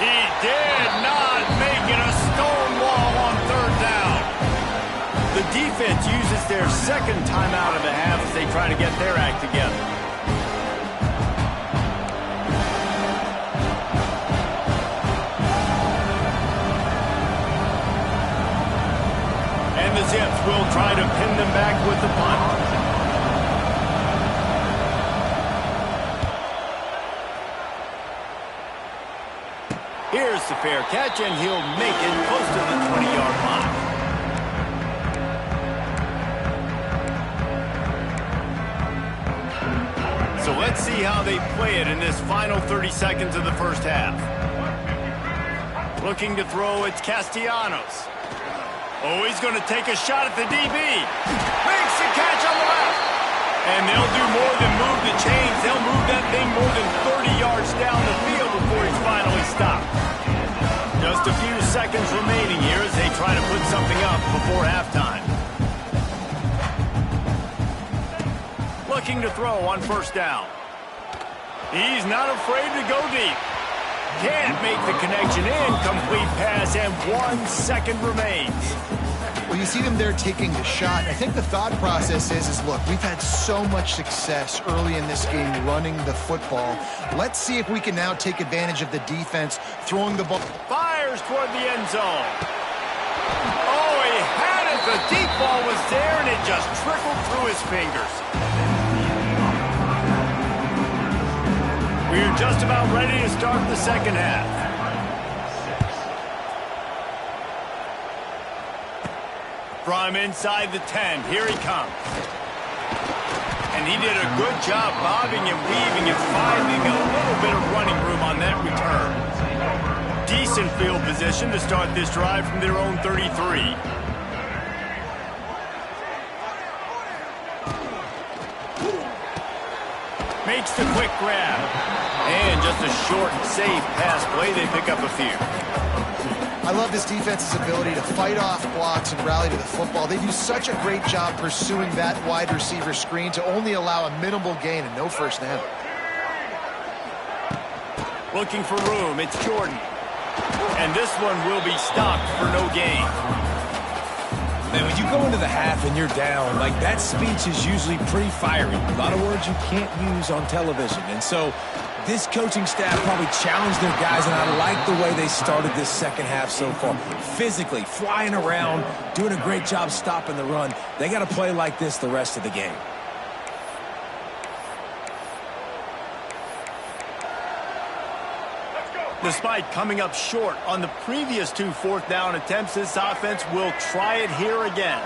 He did not make it. A stone wall on 3rd down. The defense uses their second timeout of the half as they try to get their act together. And the Zips will try to pin them back with the punt. Here's the fair catch, and he'll make it close to the 20-yard line. So let's see how they play it in this final 30 seconds of the first half. Looking to throw, it's Castellanos. Oh, he's going to take a shot at the DB. Makes the catch on the left. And they'll do more than move the chains. They'll move that thing more than 30 yards down the field before he's finally stopped. Just a few seconds remaining here as they try to put something up before halftime. Looking to throw on first down. He's not afraid to go deep. Can't make the connection. Incomplete pass, and 1 second remains. Well, you see them there taking the shot. I think the thought process is look, we've had so much success early in this game running the football. Let's see if we can now take advantage of the defense throwing the ball. Fires toward the end zone. Oh, he had it. The deep ball was there, and it just trickled through his fingers. We're just about ready to start the second half. From inside the 10, here he comes. And he did a good job bobbing and weaving and finding a little bit of running room on that return. Decent field position to start this drive from their own 33. Makes the quick grab. And just a short, safe pass play. They pick up a few. I love this defense's ability to fight off blocks and rally to the football. They do such a great job pursuing that wide receiver screen to only allow a minimal gain and no first down. Looking for room, it's Jordan. And this one will be stopped for no gain. Man, when you go into the half and you're down, like that speech is usually pretty fiery. A lot of words you can't use on television. And so this coaching staff probably challenged their guys, and I like the way they started this second half so far. Physically, flying around, doing a great job stopping the run. They got to play like this the rest of the game. Despite coming up short on the previous 2 fourth-down attempts, this offense will try it here again.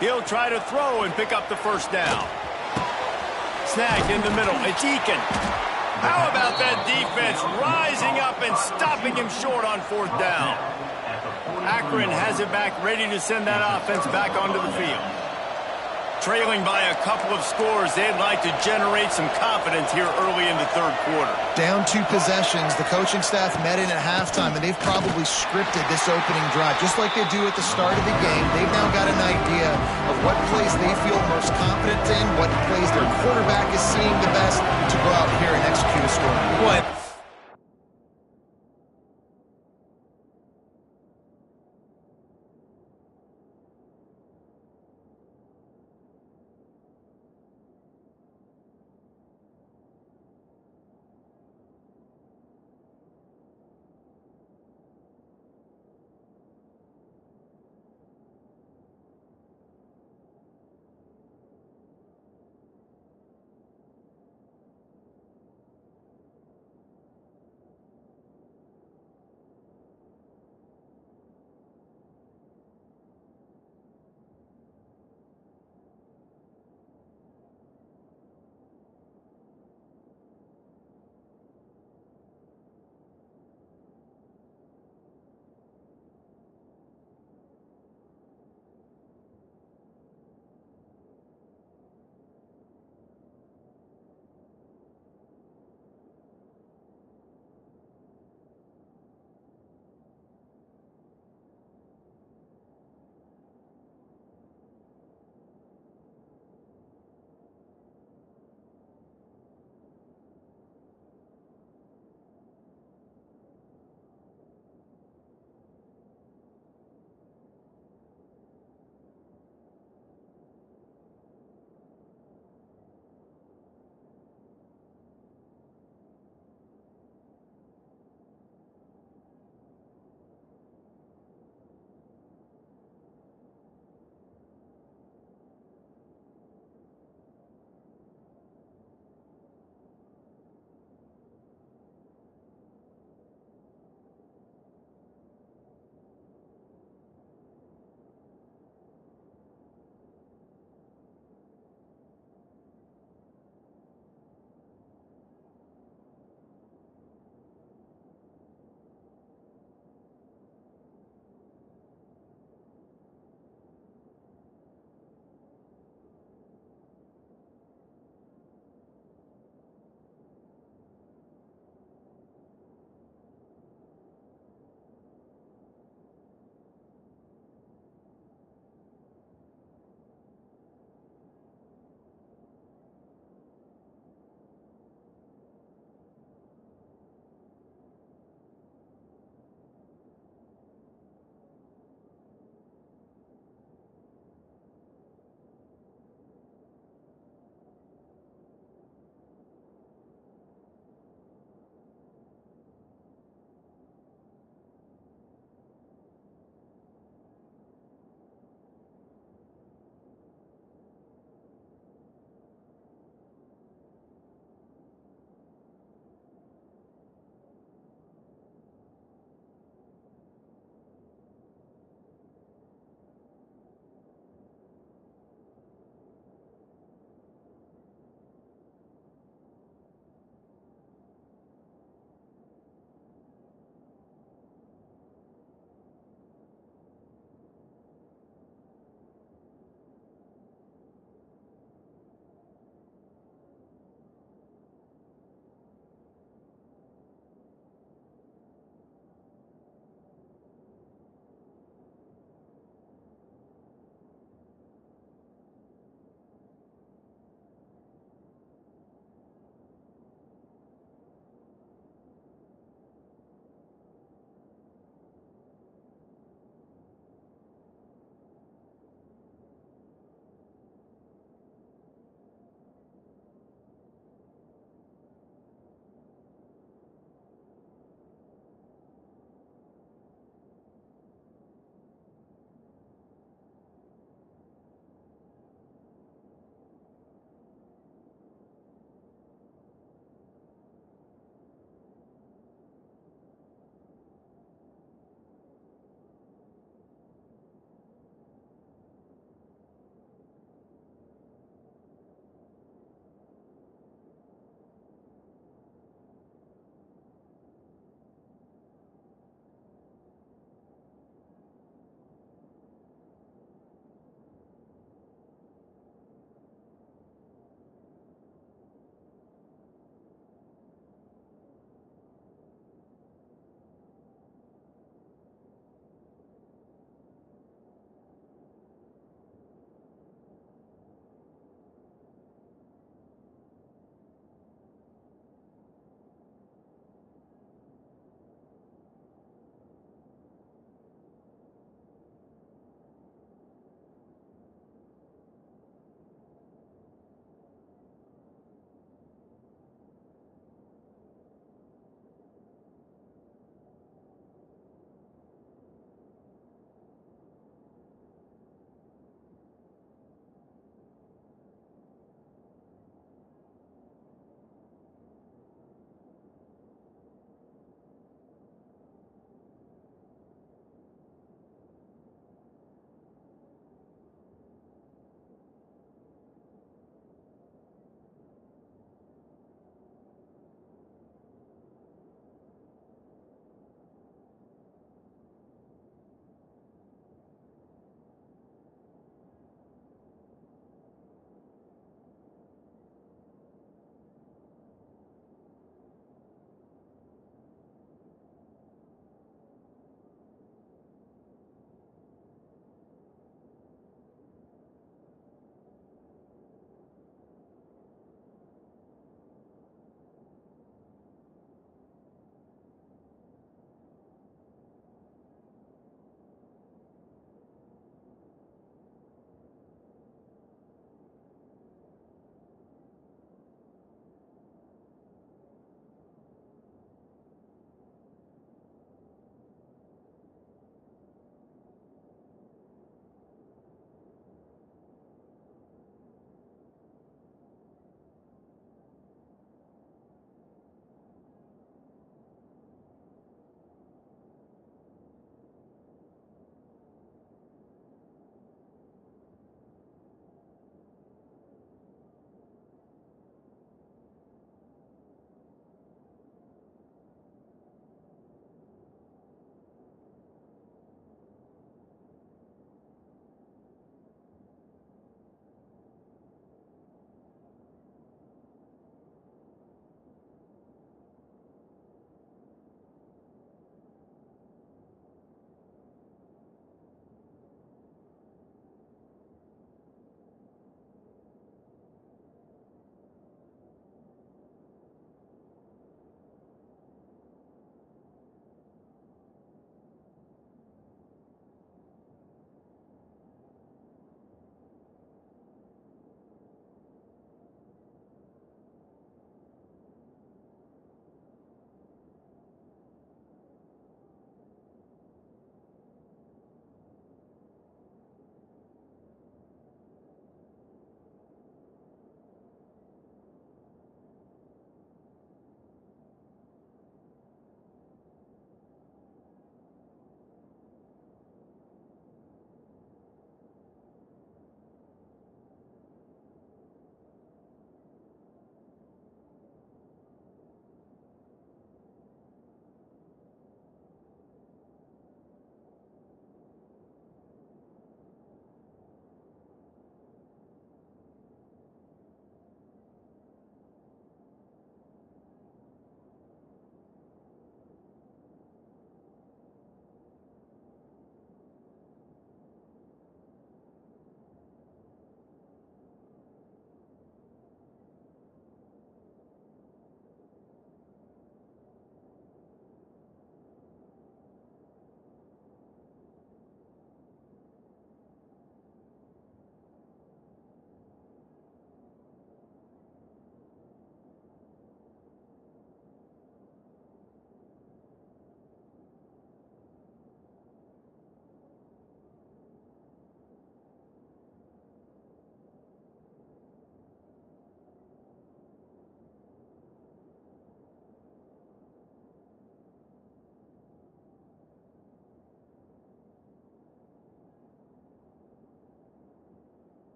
He'll try to throw and pick up the first down. Snagged in the middle. It's Eakin. How about that defense rising up and stopping him short on fourth down? Akron has it back, ready to send that offense back onto the field. Trailing by a couple of scores, they'd like to generate some confidence here early in the third quarter. Down 2 possessions, the coaching staff met in at halftime, and they've probably scripted this opening drive. Just like they do at the start of the game, they've now got an idea of what plays they feel most confident in, what plays their quarterback is seeing the best to go out here and execute a score. What?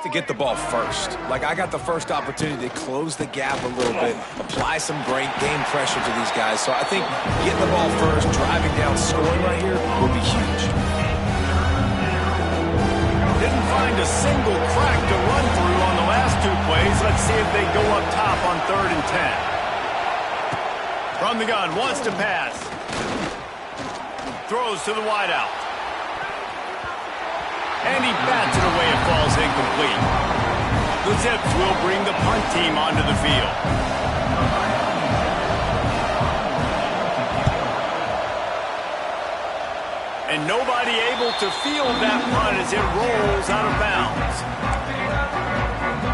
to get the ball first. Like, I got the first opportunity to close the gap a little bit, apply some great game pressure to these guys. So I think getting the ball first, driving down, scoring right here will be huge. Didn't find a single crack to run through on the last two plays. Let's see if they go up top on 3rd and 10. From the gun, wants to pass. Throws to the wideout. And he bats it away. It falls incomplete. The Zips will bring the punt team onto the field. And nobody able to field that punt as it rolls out of bounds.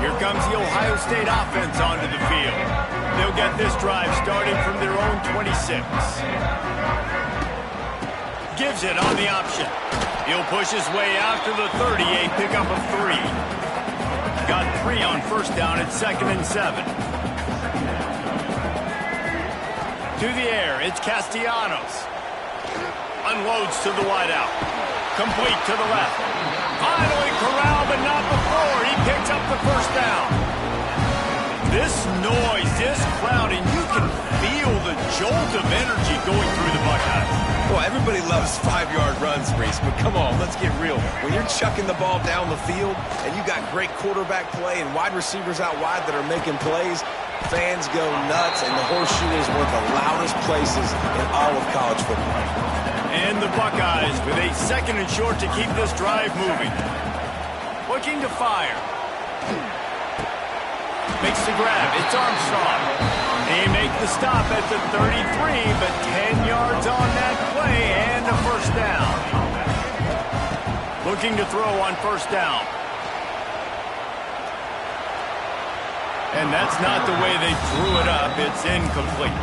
Here comes the Ohio State offense onto the field. They'll get this drive started from their own 26. Gives it on the option. He'll push his way out to the 30, a pickup of 3. Got 3 on 1st down at 2nd and 7. To the air, it's Castellanos. Unloads to the wideout. Complete to the left. Finally corralled, but not before. He picks up the 1st down. This noise, this crowd, and you can feel the jolt of energy going through the Buckeyes. Well, everybody loves 5-yard runs, Reese, but come on, let's get real. When you're chucking the ball down the field and you got great quarterback play and wide receivers out wide that are making plays, fans go nuts, and the horseshoe is one of the loudest places in all of college football. And the Buckeyes with a 2nd and short to keep this drive moving. Looking to fire. Makes the grab. It's Armstrong. They make the stop at the 33, but 10 yards on that play and a 1st down. Looking to throw on 1st down. And that's not the way they threw it up. It's incomplete.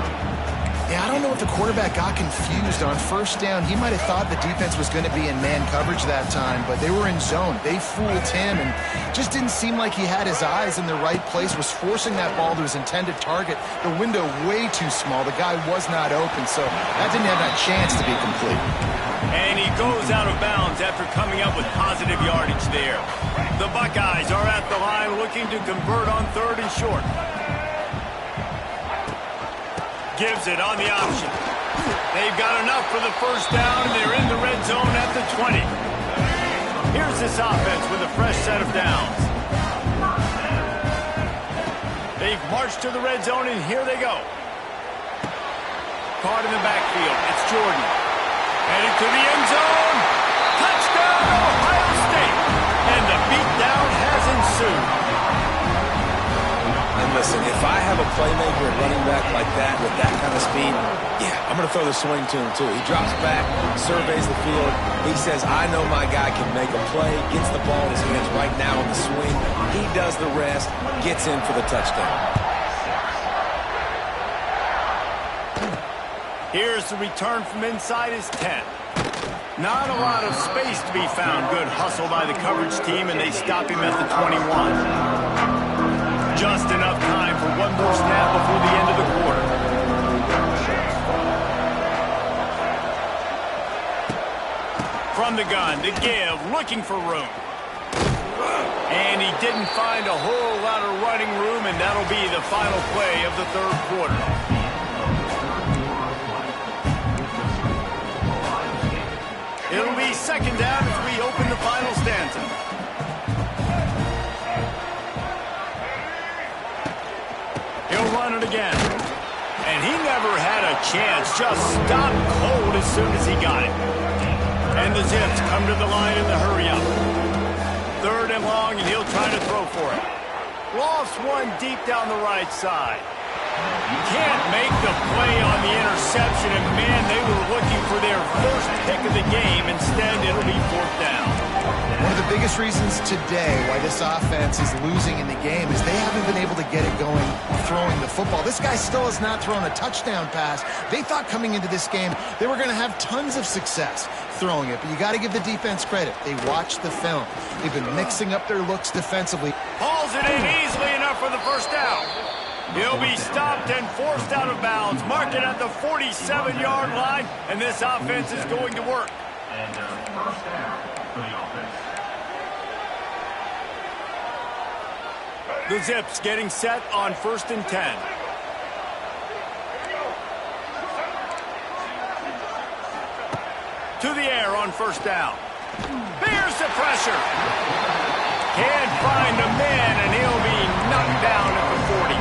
Yeah, I don't know if the quarterback got confused on 1st down. He might have thought the defense was going to be in man coverage that time, but they were in zone. They fooled him and just didn't seem like he had his eyes in the right place, was forcing that ball to his intended target. The window way too small. The guy was not open, so that didn't have that chance to be complete. And he goes out of bounds after coming up with positive yardage there. The Buckeyes are at the line looking to convert on 3rd and short. Gives it on the option. They've got enough for the 1st down, and they're in the red zone at the 20. Here's this offense with a fresh set of downs. They've marched to the red zone, and here they go. Caught in the backfield. It's Jordan. Headed to the end zone. Touchdown, Ohio State. And the beatdown has ensued. And listen, if I have a playmaker at running back like that with that kind of speed, yeah, I'm going to throw the swing to him too. He drops back, surveys the field. He says, I know my guy can make a play, gets the ball in his hands right now on the swing. He does the rest, gets in for the touchdown. Here's the return from inside his 10. Not a lot of space to be found. Good hustle by the coverage team, and they stop him at the 21. Just enough time for one more snap before the end of the quarter. From the gun, the give, looking for room. And he didn't find a whole lot of running room, and that'll be the final play of the 3rd quarter. It'll be 2nd down as we open the final stanza. He'll run it again. And he never had a chance. Just stopped cold as soon as he got it. And the Zips come to the line in the hurry-up. 3rd and long, and he'll try to throw for it. Lost one deep down the right side. Can't make the play on the interception, and man, they were looking for their 1st pick of the game. Instead, it'll be 4th down. One of the biggest reasons today why this offense is losing in the game is they haven't been able to get it going throwing the football. This guy still has not thrown a touchdown pass. They thought coming into this game they were going to have tons of success throwing it, but you got to give the defense credit. They watched the film. They've been mixing up their looks defensively. Hauls it in easily enough for the 1st down. He'll be stopped and forced out of bounds. Marked it at the 47-yard line, and this offense is going to work. And 1st down for the offense. The Zips getting set on 1st and 10. To the air on 1st down. Bears the pressure. Can't find a man, and he'll be knocked down at the 40.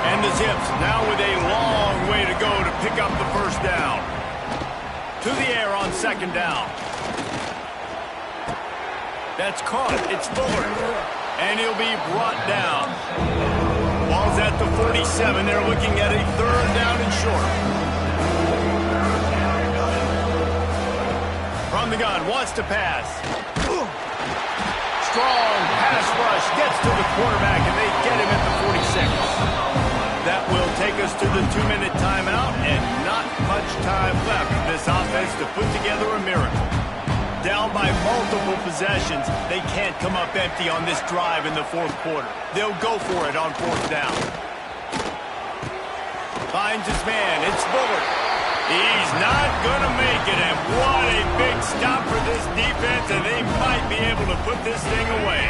And the Zips now with a long way to go to pick up the 1st down. To the air on 2nd down. That's caught. It's Fuller. And he'll be brought down. Ball's at the 47. They're looking at a 3rd down and short. From the gun, wants to pass. Strong pass rush, gets to the quarterback, and they get him at the 46. That will take us to the 2-minute timeout, and not much time left for this offense to put together a miracle. Down by multiple possessions, they can't come up empty on this drive in the 4th quarter. They'll go for it on 4th down. Finds his man, it's Bullard. He's not going to make it, and what a big stop for this defense, and they might be able to put this thing away.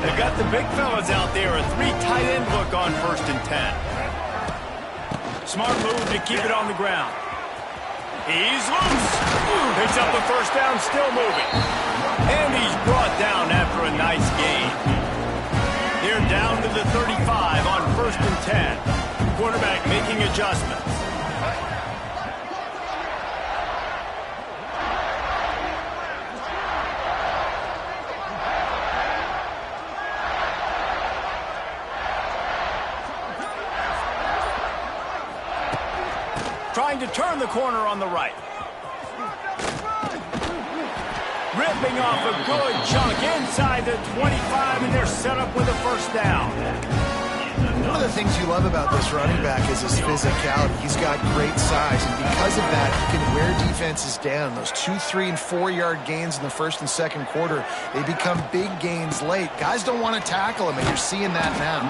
They've got the big fellas out there, a 3 tight end look on 1st and 10. Smart move to keep it on the ground. He's loose. Picks up the 1st down, still moving. And he's brought down after a nice gain. They're down to the 35 on 1st and 10. Quarterback making adjustments. Trying to turn the corner on the right. Ripping off a good chunk inside the 25, and they're set up with a 1st down. One of the things you love about this running back is his physicality. He's got great size, and because of that, he can wear defenses down. Those 2-, 3-, and 4-yard gains in the 1st and 2nd quarter, they become big gains late. Guys don't want to tackle him, and you're seeing that now.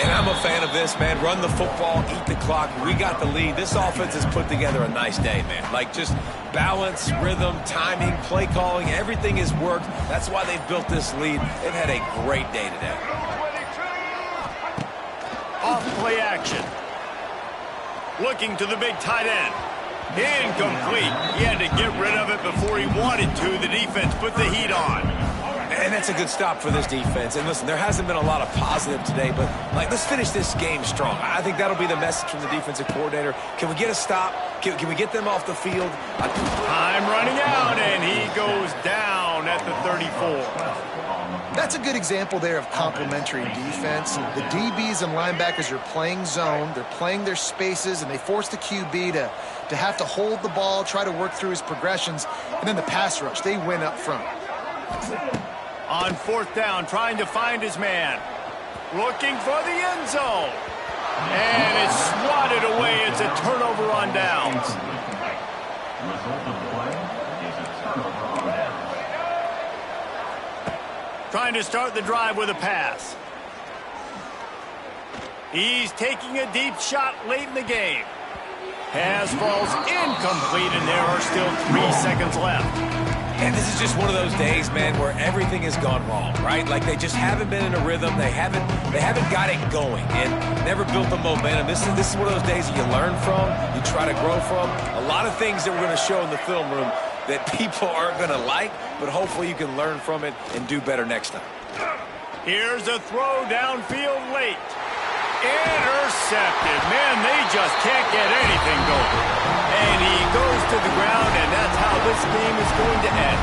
And I'm a fan of this, man. Run the football, eat the clock. We got the lead. This offense has put together a nice day, man. Like, just balance, rhythm, timing, play calling, everything has worked. That's why they've built this lead. They've had a great day today. Off play action. Looking to the big tight end. Incomplete. He had to get rid of it before he wanted to. The defense put the heat on. And that's a good stop for this defense. And listen, there hasn't been a lot of positive today, but like, let's finish this game strong. I think that'll be the message from the defensive coordinator. Can we get a stop? Can we get them off the field? Time running out, and he goes down at the 34. That's a good example there of complementary defense. The DBs and linebackers are playing zone. They're playing their spaces, and they force the QB to have to hold the ball, try to work through his progressions, and then the pass rush, they win up front. On 4th down, trying to find his man. Looking for the end zone. And it's swatted away. It's a turnover on downs. Trying to start the drive with a pass. He's taking a deep shot late in the game. Pass falls incomplete, and there are still 3 seconds left. And this is just one of those days, man, where everything has gone wrong, right? Like, they just haven't been in a rhythm. They haven't got it going and never built the momentum. This is one of those days that you learn from, you try to grow from. A lot of things that we're going to show in the film room that people aren't going to like, but hopefully you can learn from it and do better next time. Here's a throw downfield late. Intercepted. Man, they just can't get anything going. And he goes to the ground, and that's how this game is going to end.